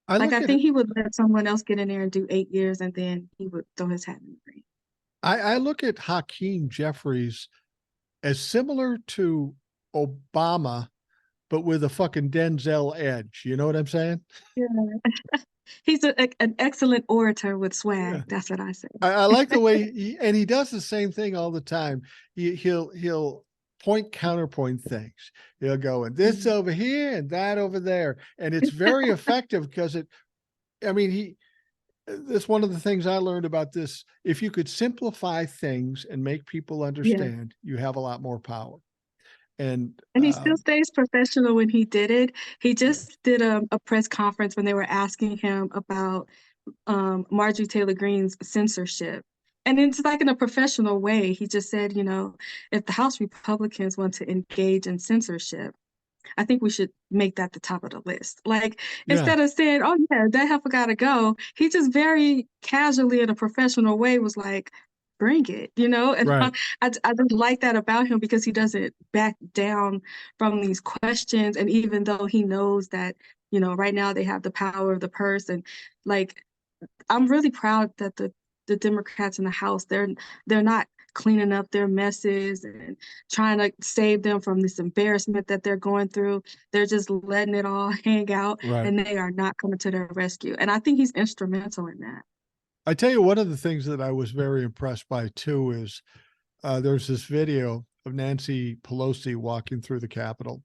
I Like look I at think it, he would let someone else get in there and do 8 years, and then he would throw his hat in the ring. I look at Hakeem Jeffries as similar to Obama, but with a fucking Denzel edge. You know what I'm saying? Yeah. He's an excellent orator with Yeah. swag. That's what I say. I like the way he does the same thing all the time. He'll point counterpoint things. He'll go and this over here and that over there, and it's very effective because that's one of the things I learned about this. If you could simplify things and make people Yeah. understand, you have a lot more power. And And he still stays professional when he did it. He just did a press conference when they were asking him about Marjorie Taylor Greene's censorship. And it's like in a professional way. He just said, if the House Republicans want to engage in censorship, I think we should make that the top of the list. Like yeah, instead of saying, "Oh yeah, that heifer gotta go," he just very casually in a professional way was like, "Bring it," And right, I just like that about him because he doesn't back down from these questions. And even though he knows that right now they have the power of the purse, and like I'm really proud that the Democrats in the House, they're not cleaning up their messes and trying to save them from this embarrassment that they're going through. They're just letting it all hang out, right. and they are not coming to their rescue. And I think he's instrumental in that. I tell you, one of the things that I was very impressed by too is there's this video of Nancy Pelosi walking through the Capitol,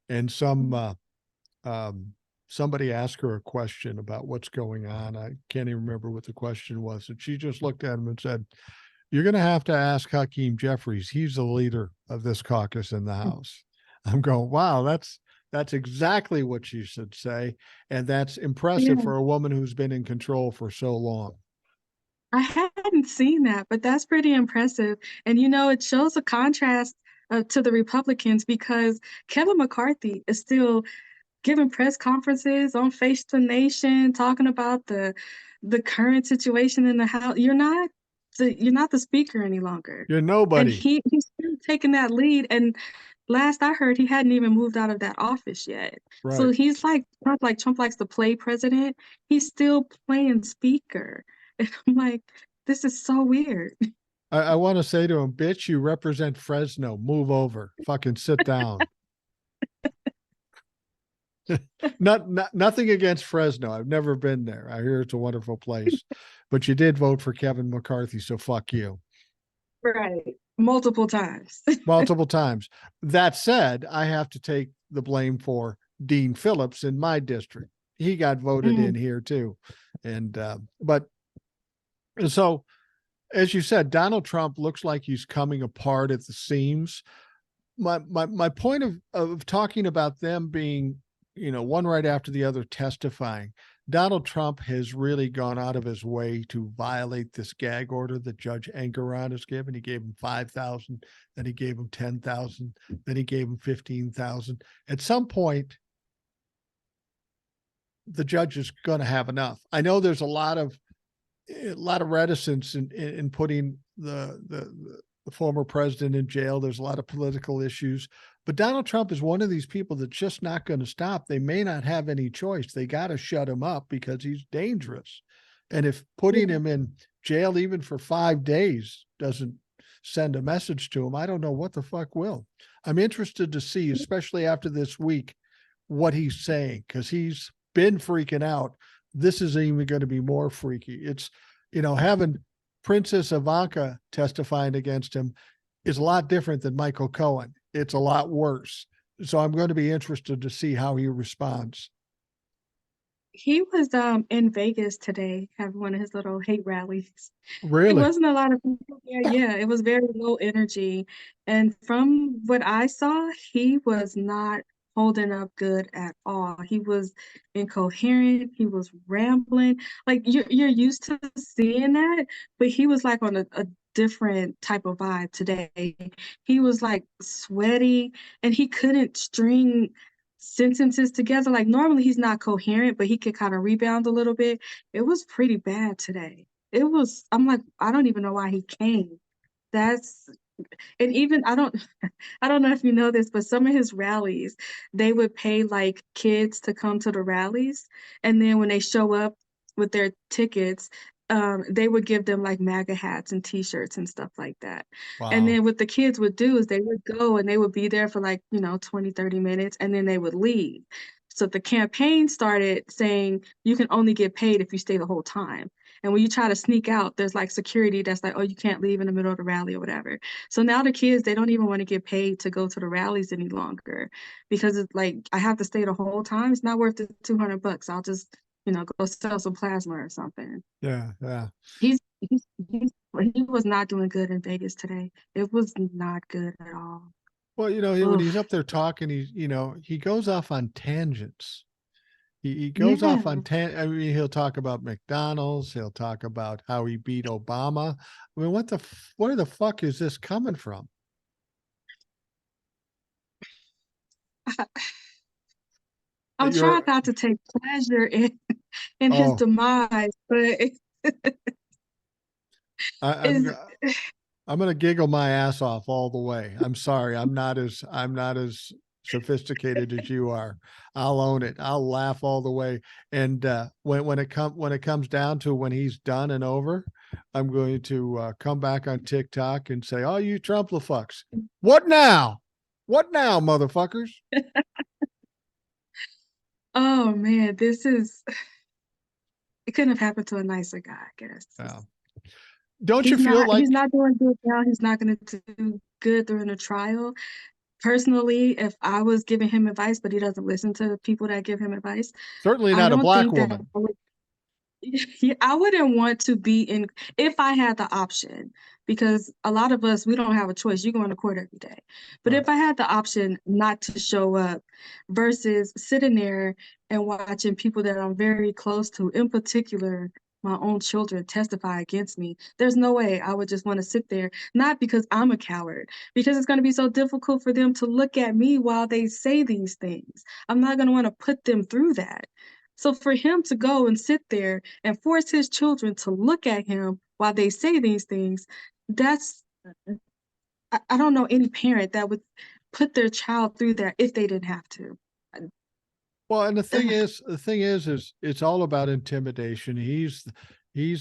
and somebody asked her a question about what's going on. I can't even remember what the question was, and she just looked at him and said, "You're going to have to ask Hakeem Jeffries. He's the leader of this caucus in the House." I'm going, wow, that's exactly what she should say, and that's impressive Yeah, for a woman who's been in control for so long. I hadn't seen that, but that's pretty impressive. And it shows a contrast to the Republicans because Kevin McCarthy is still giving press conferences on Face the Nation, talking about the current situation in the House. You're not the speaker any longer. You're And nobody, he's still taking that lead. And last I heard, he hadn't even moved out of that office yet. So right? he's like Trump likes to play president. He's still playing speaker. And I'm like, this is so weird. I want to say to him, bitch, you represent Fresno. Move over. Fucking sit down. Nothing against Fresno. I've never been there. I hear it's a wonderful place, but you did vote for Kevin McCarthy, so fuck you. Right. Multiple times. Multiple times. That said, I have to take the blame for Dean Phillips in my district. He got voted in here too. And but so as you said, Donald Trump looks like he's coming apart at the seams. My point of talking about them being, one right after the other testifying, Donald Trump has really gone out of his way to violate this gag order that Judge Engoron has given. He gave him 5,000, then he gave him 10,000, then he gave him 15,000. At some point, the judge is going to have enough. I know there's a lot of reticence in putting the former president in jail. There's a lot of political issues, But Donald Trump is one of these people that's just not going to stop. They may not have any choice. They got to shut him up because he's dangerous. And if putting Yeah. him in jail even for 5 days doesn't send a message to him, I don't know what the fuck will. I'm interested to see, especially after this week, what he's saying, because he's been freaking out. This is even going to be more freaky. It's, having Princess Ivanka testifying against him is a lot different than Michael Cohen. It's a lot worse. So I'm going to be interested to see how he responds. He was in Vegas today, having one of his little hate rallies. It Really? wasn't a lot of people there. Yeah, it was very low energy. And from what I saw, he was not holding up good at all. He was incoherent, he was rambling. Like you're used to seeing that, but he was like on a different type of vibe today. He was like sweaty and he couldn't string sentences together. Like normally he's not coherent, but he could kind of rebound a little bit. It was pretty bad today. I'm like, I don't even know why he came. That's and even I don't know if you know this, but some of his rallies, they would pay like kids to come to the rallies, and then when they show up with their tickets, they would give them like MAGA hats and t-shirts and stuff like that. And Wow. then what the kids would do is they would go and they would be there for like, 20, 30 minutes and then they would leave. So the campaign started saying you can only get paid if you stay the whole time. And when you try to sneak out, there's like security that's like, oh, you can't leave in the middle of the rally or whatever. So now the kids, they don't even want to get paid to go to the rallies any longer because it's like I have to stay the whole time. It's not worth the $200. I'll just, go sell some plasma or something. Yeah. Yeah. He's, he was not doing good in Vegas today. It was not good at all. Well, when he's Oof. up there talking, he goes off on tangents. He goes off Yeah. on I mean, he'll talk about McDonald's. He'll talk about how he beat Obama. I mean, where the fuck is this coming from? I'm trying You're, not to take pleasure in his oh, demise, but I, I'm, is I'm gonna giggle my ass off all the way. I'm sorry. I'm not as sophisticated as you are. I'll own it. I'll laugh all the way. And when it comes down to when he's done and over, I'm going to come back on TikTok and say, "Oh, you Trump fucks, what now? What now, motherfuckers?" oh man, it couldn't have happened to a nicer guy, I guess. Yeah. Don't you feel He's like not doing good now. He's not gonna do good during the trial. Personally, if I was giving him advice, but he doesn't listen to people that give him advice, certainly I not a don't black think that woman? yeah, I wouldn't want to be in if I had the option, because a lot of us, we don't have a choice. You're going to court every day. But Right. if I had the option not to show up versus sitting there and watching people that I'm very close to, in particular, my own children testify against me, there's no way I would just want to sit there, not because I'm a coward, because it's going to be so difficult for them to look at me while they say these things. I'm not going to want to put them through that. So for him to go and sit there and force his children to look at him while they say these things, that's I don't know any parent that would put their child through that if they didn't have to. Well, and Ugh. the thing is it's all about intimidation. He's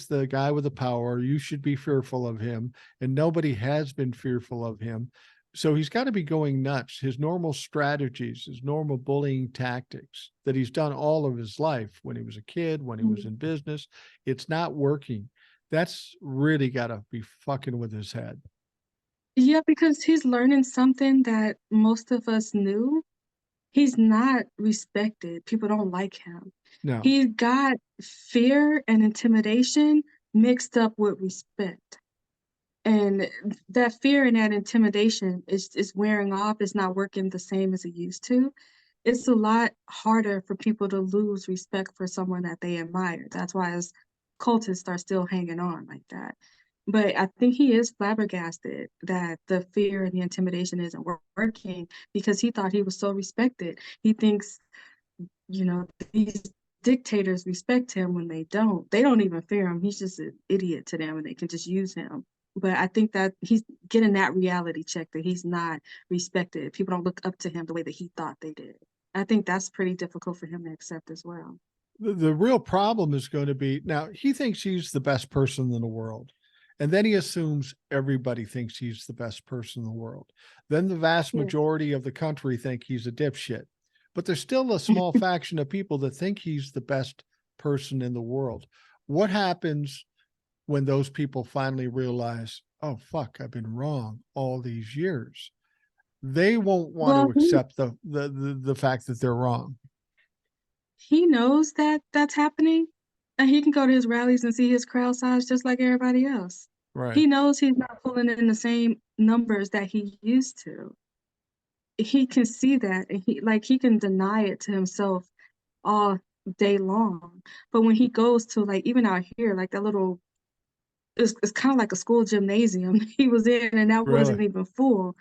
the guy with the power. You should be fearful of him, and nobody has been fearful of him. So he's got to be going nuts. His normal strategies, his normal bullying tactics that he's done all of his life when he was a kid, when he was in business, it's not working. That's really got to be fucking with his head. Yeah, because he's learning something that most of us knew. He's not respected. People don't like him. No. He got fear and intimidation mixed up with respect. And that fear and that intimidation is wearing off. It's not working the same as it used to. It's a lot harder for people to lose respect for someone that they admire. That's why as cultists are still hanging on like that. But I think he is flabbergasted that the fear and the intimidation isn't working because he thought he was so respected. He thinks, these dictators respect him when they don't. They don't even fear him. He's just an idiot to them and they can just use him. But I think that he's getting that reality check that he's not respected. People don't look up to him the way that he thought they did. I think that's pretty difficult for him to accept as well. The real problem is going to be now he thinks he's the best person in the world. And then he assumes everybody thinks he's the best person in the world. Then the vast Yeah. majority of the country think he's a dipshit. But there's still a small faction of people that think he's the best person in the world. What happens when those people finally realize, oh, fuck, I've been wrong all these years? They won't want Well, to accept the fact that they're wrong. he knows that that's happening, and he can go to his rallies and see his crowd size just like everybody else. Right. He knows he's not pulling in the same numbers that he used to. He can see that, and he can deny it to himself all day long. But when he goes to, like, even out here, like that little, it's kind of like a school gymnasium he was in, and that Really. wasn't even full.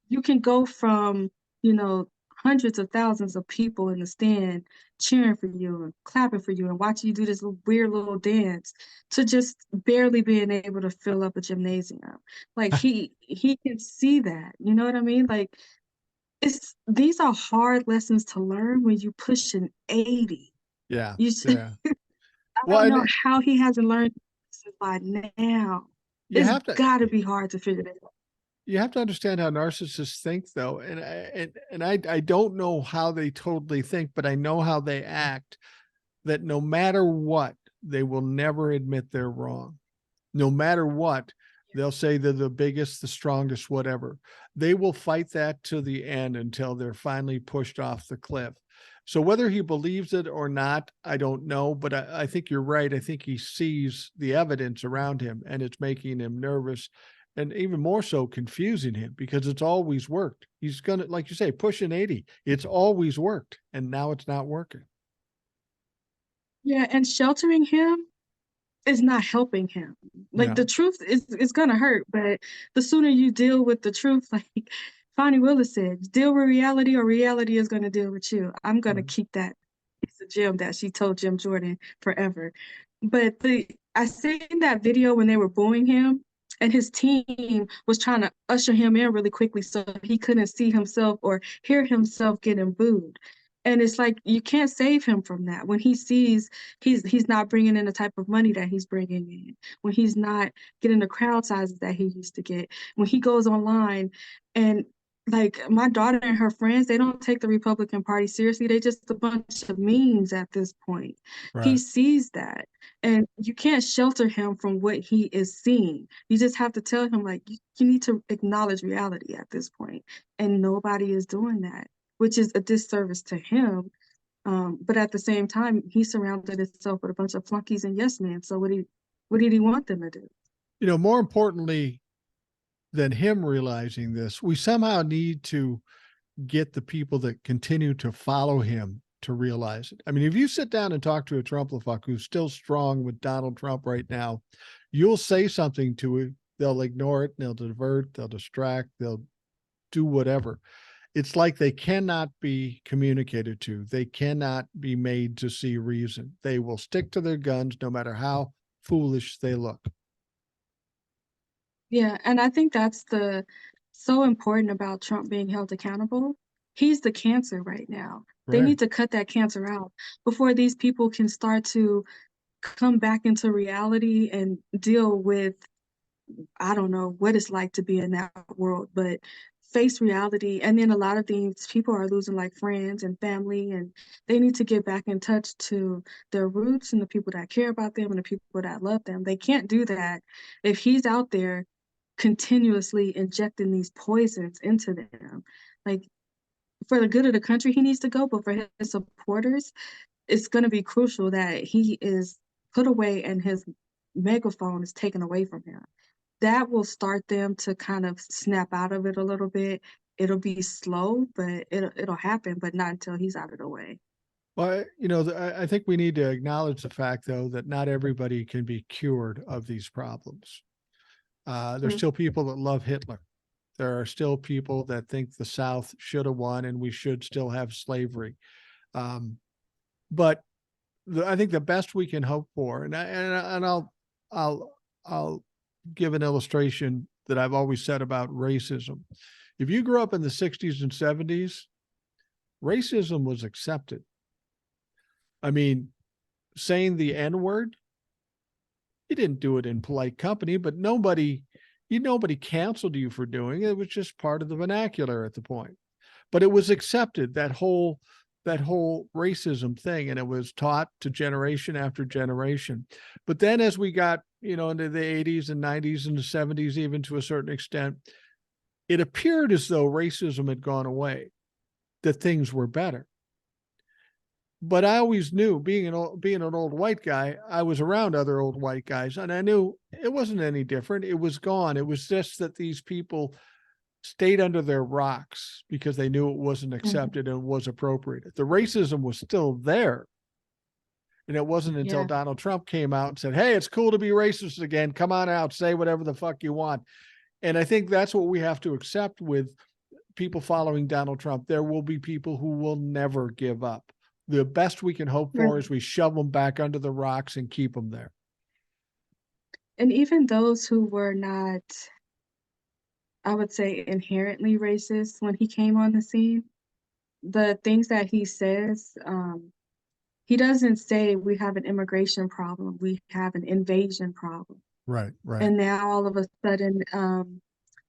You can go from, you know, hundreds of thousands of people in the stand cheering for you and clapping for you and watching you do this weird little dance to just barely being able to fill up a gymnasium. Like he can see that. You know what I mean? Like these are hard lessons to learn when you push an 80. Yeah. You Yeah. I Well, don't know and how he hasn't learned this by now. you It's have to gotta be hard to figure this out. you have to understand how narcissists think, though, and I don't know how they totally think, but I know how they act. That no matter what, they will never admit they're wrong. No matter what, they'll say they're the biggest, the strongest, whatever. They will fight that to the end until they're finally pushed off the cliff. So whether he believes it or not, I don't know, but I think you're right. I think he sees the evidence around him and it's making him nervous and even more so confusing him because it's always worked. He's going to, like you say, push an 80. It's always worked. And now it's not working. Yeah, and sheltering him is not helping him. Like the No. truth is gonna hurt, but the sooner you deal with the truth, like Fonnie Willis said, deal with reality or reality is gonna deal with you. I'm gonna Right. keep that piece of Jim that she told Jim Jordan forever. But I seen that video when they were booing him and his team was trying to usher him in really quickly so he couldn't see himself or hear himself getting booed. And it's like you can't save him from that when he sees he's not bringing in the type of money that he's bringing in, when he's not getting the crowd sizes that he used to get, when he goes online and like my daughter and her friends, they don't take the Republican Party seriously. They just a bunch of memes at this point. He Right. sees that, and you can't shelter him from what he is seeing. You just have to tell him like you need to acknowledge reality at this point, and nobody is doing that, which is a disservice to him. But at the same time, he surrounded himself with a bunch of flunkies and yes men. So what did he want them to do? More importantly than him realizing this, we somehow need to get the people that continue to follow him to realize it. I mean, if you sit down and talk to a Trumplafuck who's still strong with Donald Trump right now, you'll say something to it, they'll ignore it, they'll divert, they'll distract, they'll do whatever. It's like they cannot be communicated to. They cannot be made to see reason. They will stick to their guns no matter how foolish they look. Yeah, and I think that's the so important about Trump being held accountable. He's the cancer right now. They Right. need to cut that cancer out before these people can start to come back into reality and deal with I don't know what it's like to be in that world, but face reality. And then a lot of these people are losing like friends and family, and they need to get back in touch to their roots and the people that care about them and the people that love them. They can't do that if he's out there continuously injecting these poisons into them. Like for the good of the country, he needs to go, but for his supporters, it's going to be crucial that he is put away and his megaphone is taken away from him. That will start them to kind of snap out of it a little bit. It'll be slow, but it'll happen, but not until he's out of the way. Well, I think we need to acknowledge the fact, though, that not everybody can be cured of these problems. There's True. still people that love Hitler. There are still people that think the South should have won and we should still have slavery. Um, but I think the best we can hope for, and I'll give an illustration that I've always said about racism. If you grew up in the 60s and 70s, racism was accepted. I mean, saying the N word, you didn't do it in polite company, but nobody canceled you for doing it. It was just part of the vernacular at the point. But it was accepted, that whole racism thing, and it was taught to generation after generation. But then as we got, into the 80s and 90s and the 70s, even to a certain extent, it appeared as though racism had gone away, that things were better. But I always knew, being an old white guy, I was around other old white guys, and I knew it wasn't any different. It was gone. It was just that these people stayed under their rocks because they knew it wasn't accepted and was appropriate. The racism was still there. And it wasn't until Donald Trump came out and said, hey, it's cool to be racist again. Come on out, say whatever the fuck you want. And I think that's what we have to accept with people following Donald Trump. There will be people who will never give up. The best we can hope for is we shove them back under the rocks and keep them there. And even those who were not, I would say, inherently racist when he came on the scene, the things that he says, he doesn't say we have an immigration problem, we have an invasion problem. Right. And now all of a sudden,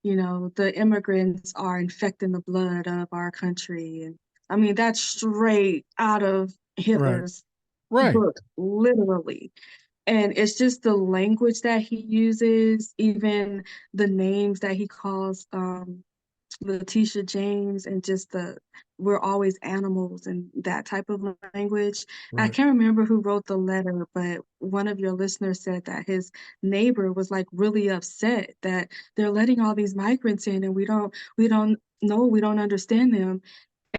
the immigrants are infecting the blood of our country. And I mean, that's straight out of Hitler's book, literally. And it's just the language that he uses, even the names that he calls Letitia James, and just we're always animals and that type of language. I can't remember who wrote the letter, but one of your listeners said that his neighbor was like really upset that they're letting all these migrants in and we don't know, we don't understand them.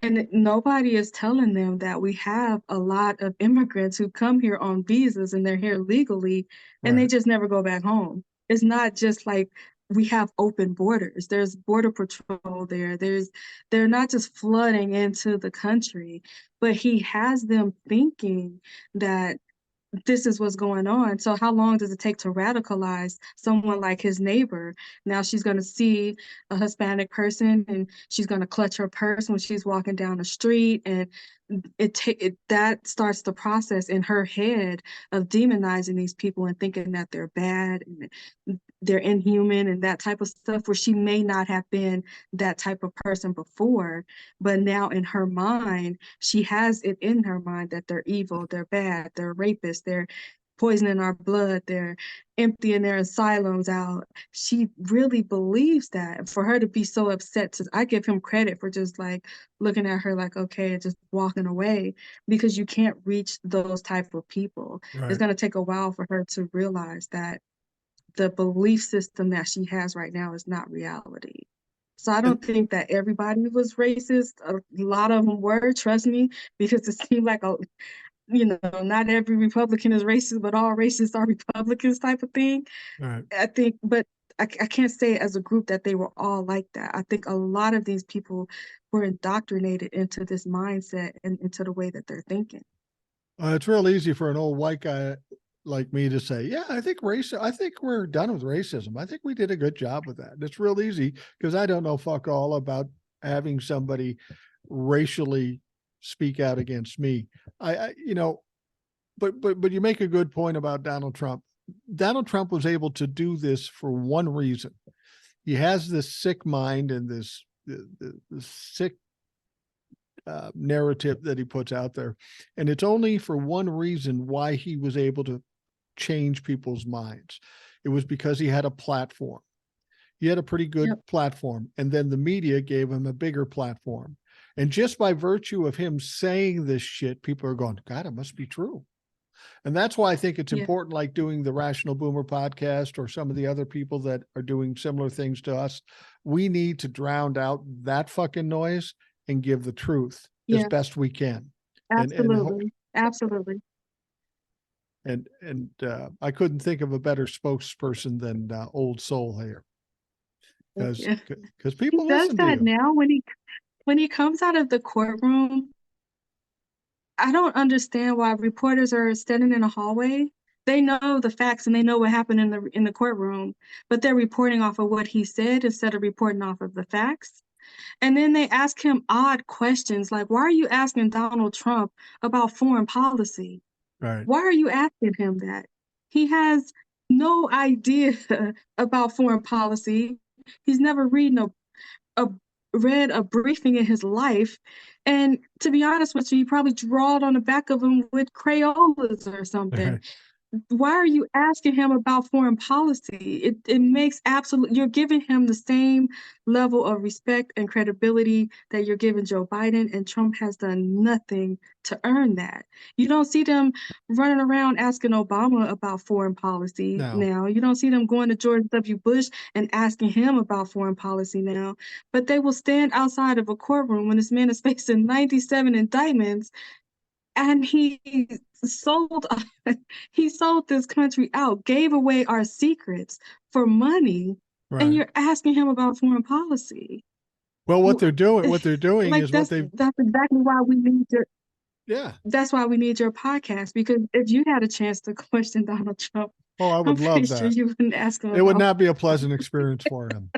And nobody is telling them that we have a lot of immigrants who come here on visas and they're here legally and they just never go back home. It's not just like we have open borders. There's border patrol there. They're not just flooding into the country, but he has them thinking that this is what's going on. So how long does it take to radicalize someone like his neighbor? Now she's going to see a Hispanic person and she's going to clutch her purse when she's walking down the street, and that starts the process in her head of demonizing these people and thinking that they're bad and they're inhuman and that type of stuff, where she may not have been that type of person before, but now in her mind, she has it in her mind that they're evil, they're bad, they're rapists, they're poisoning our blood, they're emptying their asylums out. She really believes that. And for her to be so upset, I give him credit for just like looking at her like, okay, just walking away, because you can't reach those type of people. It's going to take a while for her to realize that the belief system that she has right now is not reality. So I don't think that everybody was racist. A lot of them were, trust me, because it seemed like not every Republican is racist, but all racists are Republicans type of thing. I think, but I can't say as a group that they were all like that. I think a lot of these people were indoctrinated into this mindset and into the way that they're thinking. It's real easy for an old white guy like me to say, yeah, I think we're done with racism. I think we did a good job with that. It's real easy because I don't know fuck all about having somebody racially speak out against me. But you make a good point about Donald Trump. Donald Trump was able to do this for one reason. He has this sick mind and this sick narrative that he puts out there. And it's only for one reason why he was able to change people's minds. It was because he had a platform. He had a pretty good platform. And then the media gave him a bigger platform. And just by virtue of him saying this shit, people are going, God, it must be true. And that's why I think it's important, like doing the Rational Boomer podcast or some of the other people that are doing similar things to us. We need to drown out that fucking noise and give the truth as best we can. Absolutely. Absolutely. And I couldn't think of a better spokesperson than Old Soul here. Because people he does listen that to you. now when he comes out of the courtroom. I don't understand why reporters are standing in a hallway They know the facts and they know what happened in the courtroom, but they're reporting off of what he said instead of reporting off of the facts. And then they ask him odd questions like, why are you asking Donald Trump about foreign policy? Right. Why are you asking him that? He has no idea about foreign policy. He's never a read a briefing in his life. And to be honest with you, he probably drawed on the back of him with Crayolas or something. Right. Why are you asking him about foreign policy? It makes absolute, you're giving him the same level of respect and credibility that you're giving Joe Biden, and Trump has done nothing to earn that. You don't see them running around asking Obama about foreign policy No. now. You don't see them going to George W. Bush and asking him about foreign policy now. But they will stand outside of a courtroom when this man is facing 97 indictments and sold he sold this country out, gave away our secrets for money, and Right. you're asking him about foreign policy. Well, what Well, they're doing like is what they've, that's exactly why we need your yeah. that's why we need your podcast, because if you had a chance to question Donald Trump, Oh, I I'm would pretty love sure that. you wouldn't ask him It would about. not be a pleasant experience for him.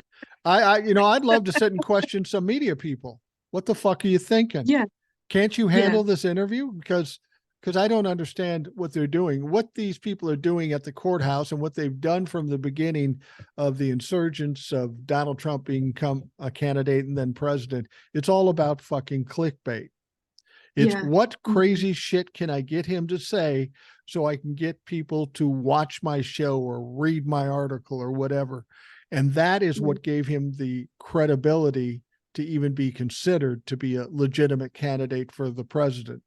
I'd love to sit and question some media people. What the fuck are you thinking? Yeah, Can't you yeah, handle this interview? Because I don't understand what they're doing, what these people are doing at the courthouse, and what they've done from the beginning of the insurgence of Donald Trump become a candidate and then president. It's all about fucking clickbait. It's yeah. what Mhm. crazy shit can I get him to say so I can get people to watch my show or read my article or whatever. And that is Yeah, what gave him the credibility to even be considered to be a legitimate candidate for the president.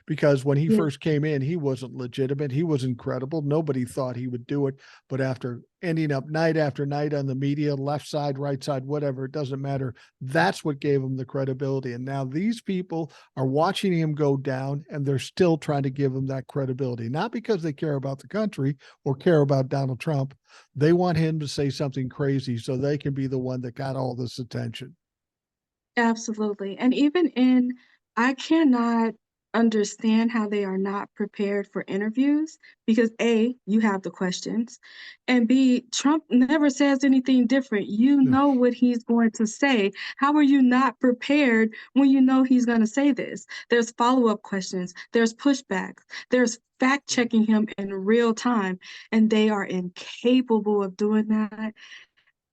Because when he yeah. first came in, he wasn't legitimate. He was incredible. Nobody thought he would do it. But after ending up night after night on the media, left side, right side, whatever, it doesn't matter. That's what gave him the credibility. And now these people are watching him go down and they're still trying to give him that credibility, not because they care about the country or care about Donald Trump. They want him to say something crazy so they can be the one that got all this attention. Absolutely. And even in, I cannot understand how they are not prepared for interviews because A, you have the questions, and B, Trump never says anything different. You No. know what he's going to say. How are you not prepared when you know he's going to say this? There's follow-up questions, there's pushbacks, there's fact checking him in real time, and they are incapable of doing that.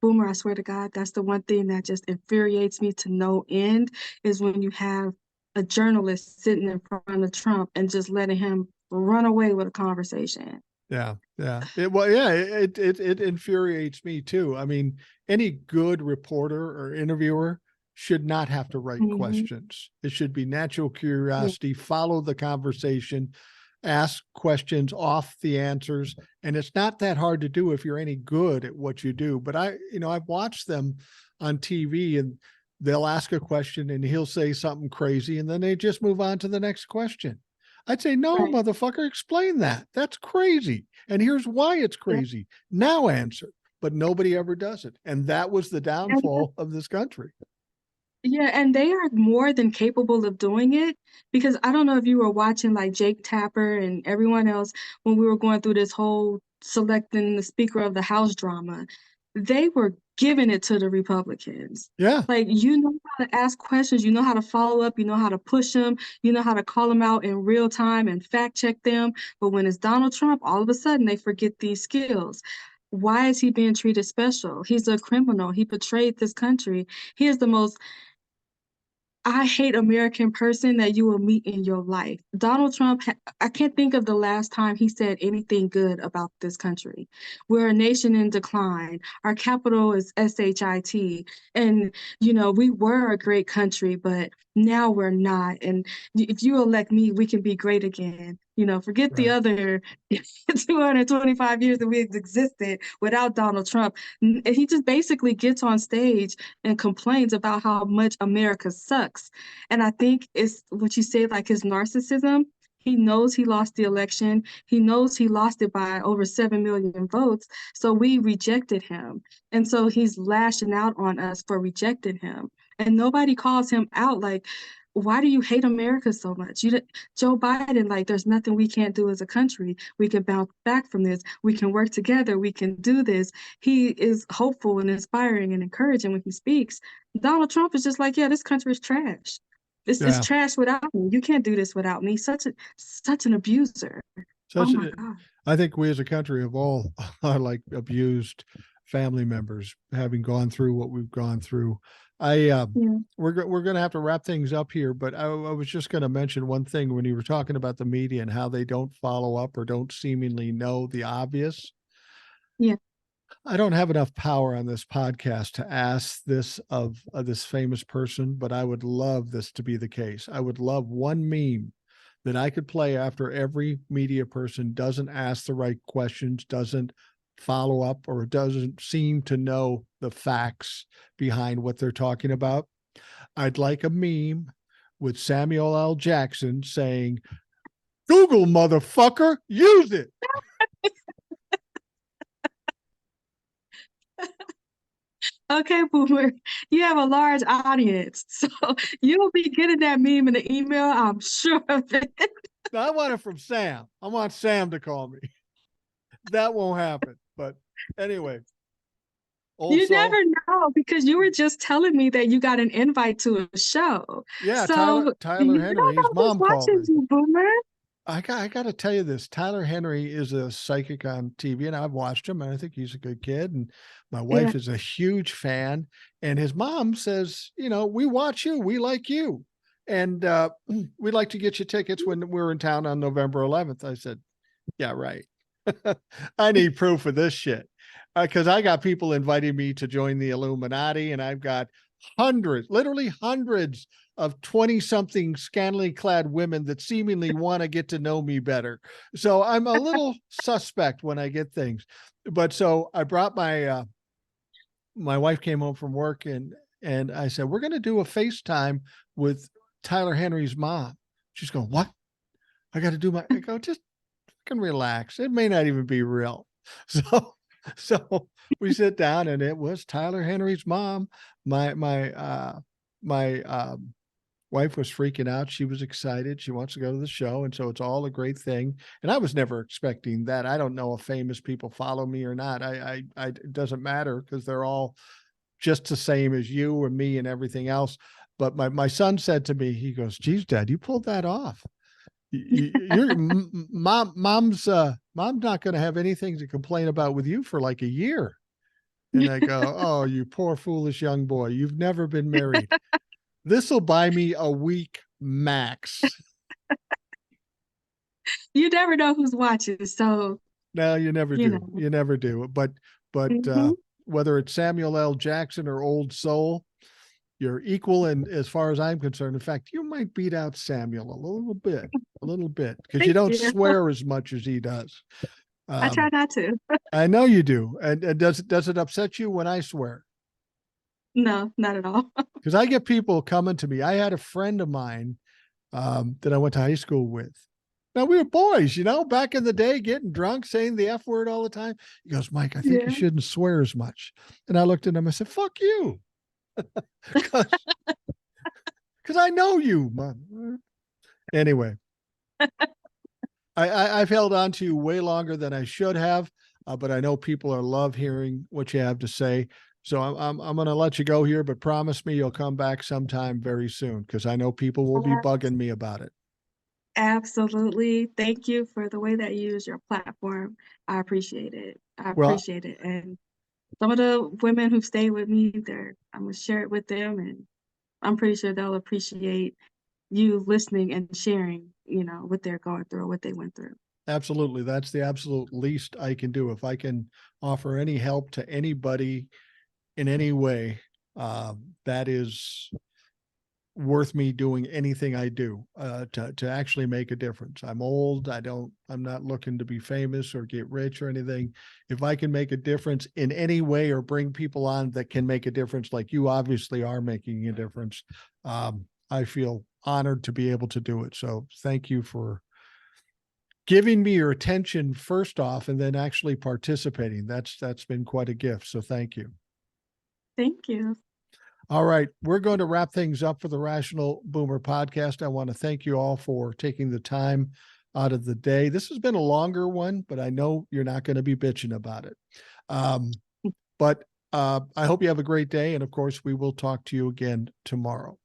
Boomer, I swear to God, that's the one thing that just infuriates me to no end is when you have a journalist sitting in front of Trump and just letting him run away with a conversation. Yeah, yeah. It infuriates me too. I mean, any good reporter or interviewer should not have to write Hmm. questions. It should be natural Yeah, curiosity, follow the conversation, ask questions off the answers, and it's not that hard to do if you're any good at what you do. But I've watched them on TV and they'll ask a question and he'll say something crazy and then they just move on to the next question. I'd say, no, right. motherfucker, explain that. That's crazy. And here's why it's Yeah. crazy. Now answer. But nobody ever does it. And that was the And downfall of this country. yeah, and they are more than capable of doing it because I don't know if you were watching like Jake Tapper and everyone else when we were going through this whole selecting the Speaker of the House drama. They were giving it to the Republicans. Yeah, Like, you know how to ask questions, you know how to follow up, you know how to push them, you know how to call them out in real time and fact check them. But when it's Donald Trump, all of a sudden they forget these skills. Why is he being treated special? He's a criminal. He betrayed this country. He is the most I hate American person that you will meet in your life. Donald Trump, I can't think of the last time he said anything good about this country. We're a nation in decline. Our capital is SHIT. And, we were a great country, but now we're not. And if you elect me, we can be great again. Forget the right. other 225 years that we existed without Donald Trump. He just basically gets on stage and complains about how much America sucks. And I think it's what you say, like his narcissism. He knows he lost the election. He knows he lost it by over 7 million votes. So we rejected him. And so he's lashing out on us for rejecting him. And nobody calls him out like, why do you hate America so much? Joe Biden, like, there's nothing we can't do as a country. We can bounce back from this. We can work together. We can do this. He is hopeful and inspiring and encouraging when he speaks. Donald Trump is just like, yeah, this country is trash. It's Yeah. trash without me. You can't do this without me. Such an abuser. Oh Such, my God. I think we as a country have all like abused family members, having gone through what we've gone through. I Yeah. we're going to have to wrap things up here, but I was just going to mention one thing when you were talking about the media and how they don't follow up or don't seemingly know the obvious. Yeah. I don't have enough power on this podcast to ask this of this famous person, but I would love this to be the case. I would love one meme that I could play after every media person doesn't ask the right questions, doesn't follow up, or doesn't seem to know the facts behind what they're talking about. I'd like a meme with Samuel L. Jackson saying, Google, motherfucker, use it. Okay, Boomer, you have a large audience, so you'll be getting that meme in the email, I'm sure of it. No, I want it from Sam. I want Sam to call me. That won't happen. But anyway, You also, never know because you were just telling me that you got an invite to a show. yeah, So Tyler you don't Henry, his know who's mom called watching me. you, Boomer. I got to tell you this. Tyler Henry is a psychic on TV, and I've watched him, and I think he's a good kid. And my Yeah. wife is a huge fan. And his mom says, you know, we watch you, we like you, and we'd like to get you tickets when we're in town on November 11th. I said, yeah, right. I need proof of this shit because I got people inviting me to join the Illuminati, and I've got hundreds, literally hundreds of 20 something scantily clad women that seemingly want to get to know me better. So I'm a little suspect when I get things. But so I brought my wife came home from work, and I said, we're going to do a FaceTime with Tyler Henry's mom. She's going, what? I got to do I go, just can relax. It may not even be real. So we sit down, and it was Tyler Henry's mom. My wife was freaking out. She was excited. She wants to go to the show. And so it's all a great thing. And I was never expecting that. I don't know if famous people follow me or not. It doesn't matter because they're all just the same as you and me and everything else. But my son said to me, he goes, geez, Dad, you pulled that off. Your mom's not going to have anything to complain about with you for like a year. And I go, oh, you poor foolish young boy, you've never been married. This will buy me a week max. You never know who's watching, so No, you never you do. know. You never do. But Mhm. whether it's Samuel L. Jackson or Old Soul, you're equal. And as far as I'm concerned, in fact, you might beat out Samuel a little bit, because you Thank don't you. swear as much as he does. I try Um, not to. I know you do. And does it upset you when I swear? No, not at all. Because I get people coming to me. I had a friend of mine that I went to high school with. Now we were boys, back in the day, getting drunk, saying the F word all the time. He goes, Mike, I think you Yeah. shouldn't swear as much. And I looked at him, I said, fuck you. Because I know you, man. Anyway, I've held on to you way longer than I should have, but I know people are love hearing what you have to say. So I'm going to let you go here, but promise me you'll come back sometime very soon, because I know people will be bugging me about it. Absolutely. Thank you for the way that you use your platform. I appreciate it. I Well, appreciate it. And some of the women who stay with me, I'm gonna share it with them, and I'm pretty sure they'll appreciate you listening and sharing, what they're going through, what they went through. absolutely. That's the absolute least I can do. If I can offer any help to anybody in any way, that is worth me doing anything I do to actually make a difference. I'm old. I'm not looking to be famous or get rich or anything. If I can make a difference in any way or bring people on that can make a difference, like you obviously are making a difference, I feel honored to be able to do it. So thank you for giving me your attention first off, and then actually participating. That's been quite a gift. So thank you. Thank you. All right. We're going to wrap things up for the Rational Boomer podcast. I want to thank you all for taking the time out of the day. This has been a longer one, but I know you're not going to be bitching about it. But I hope you have a great day. And of course, we will talk to you again tomorrow.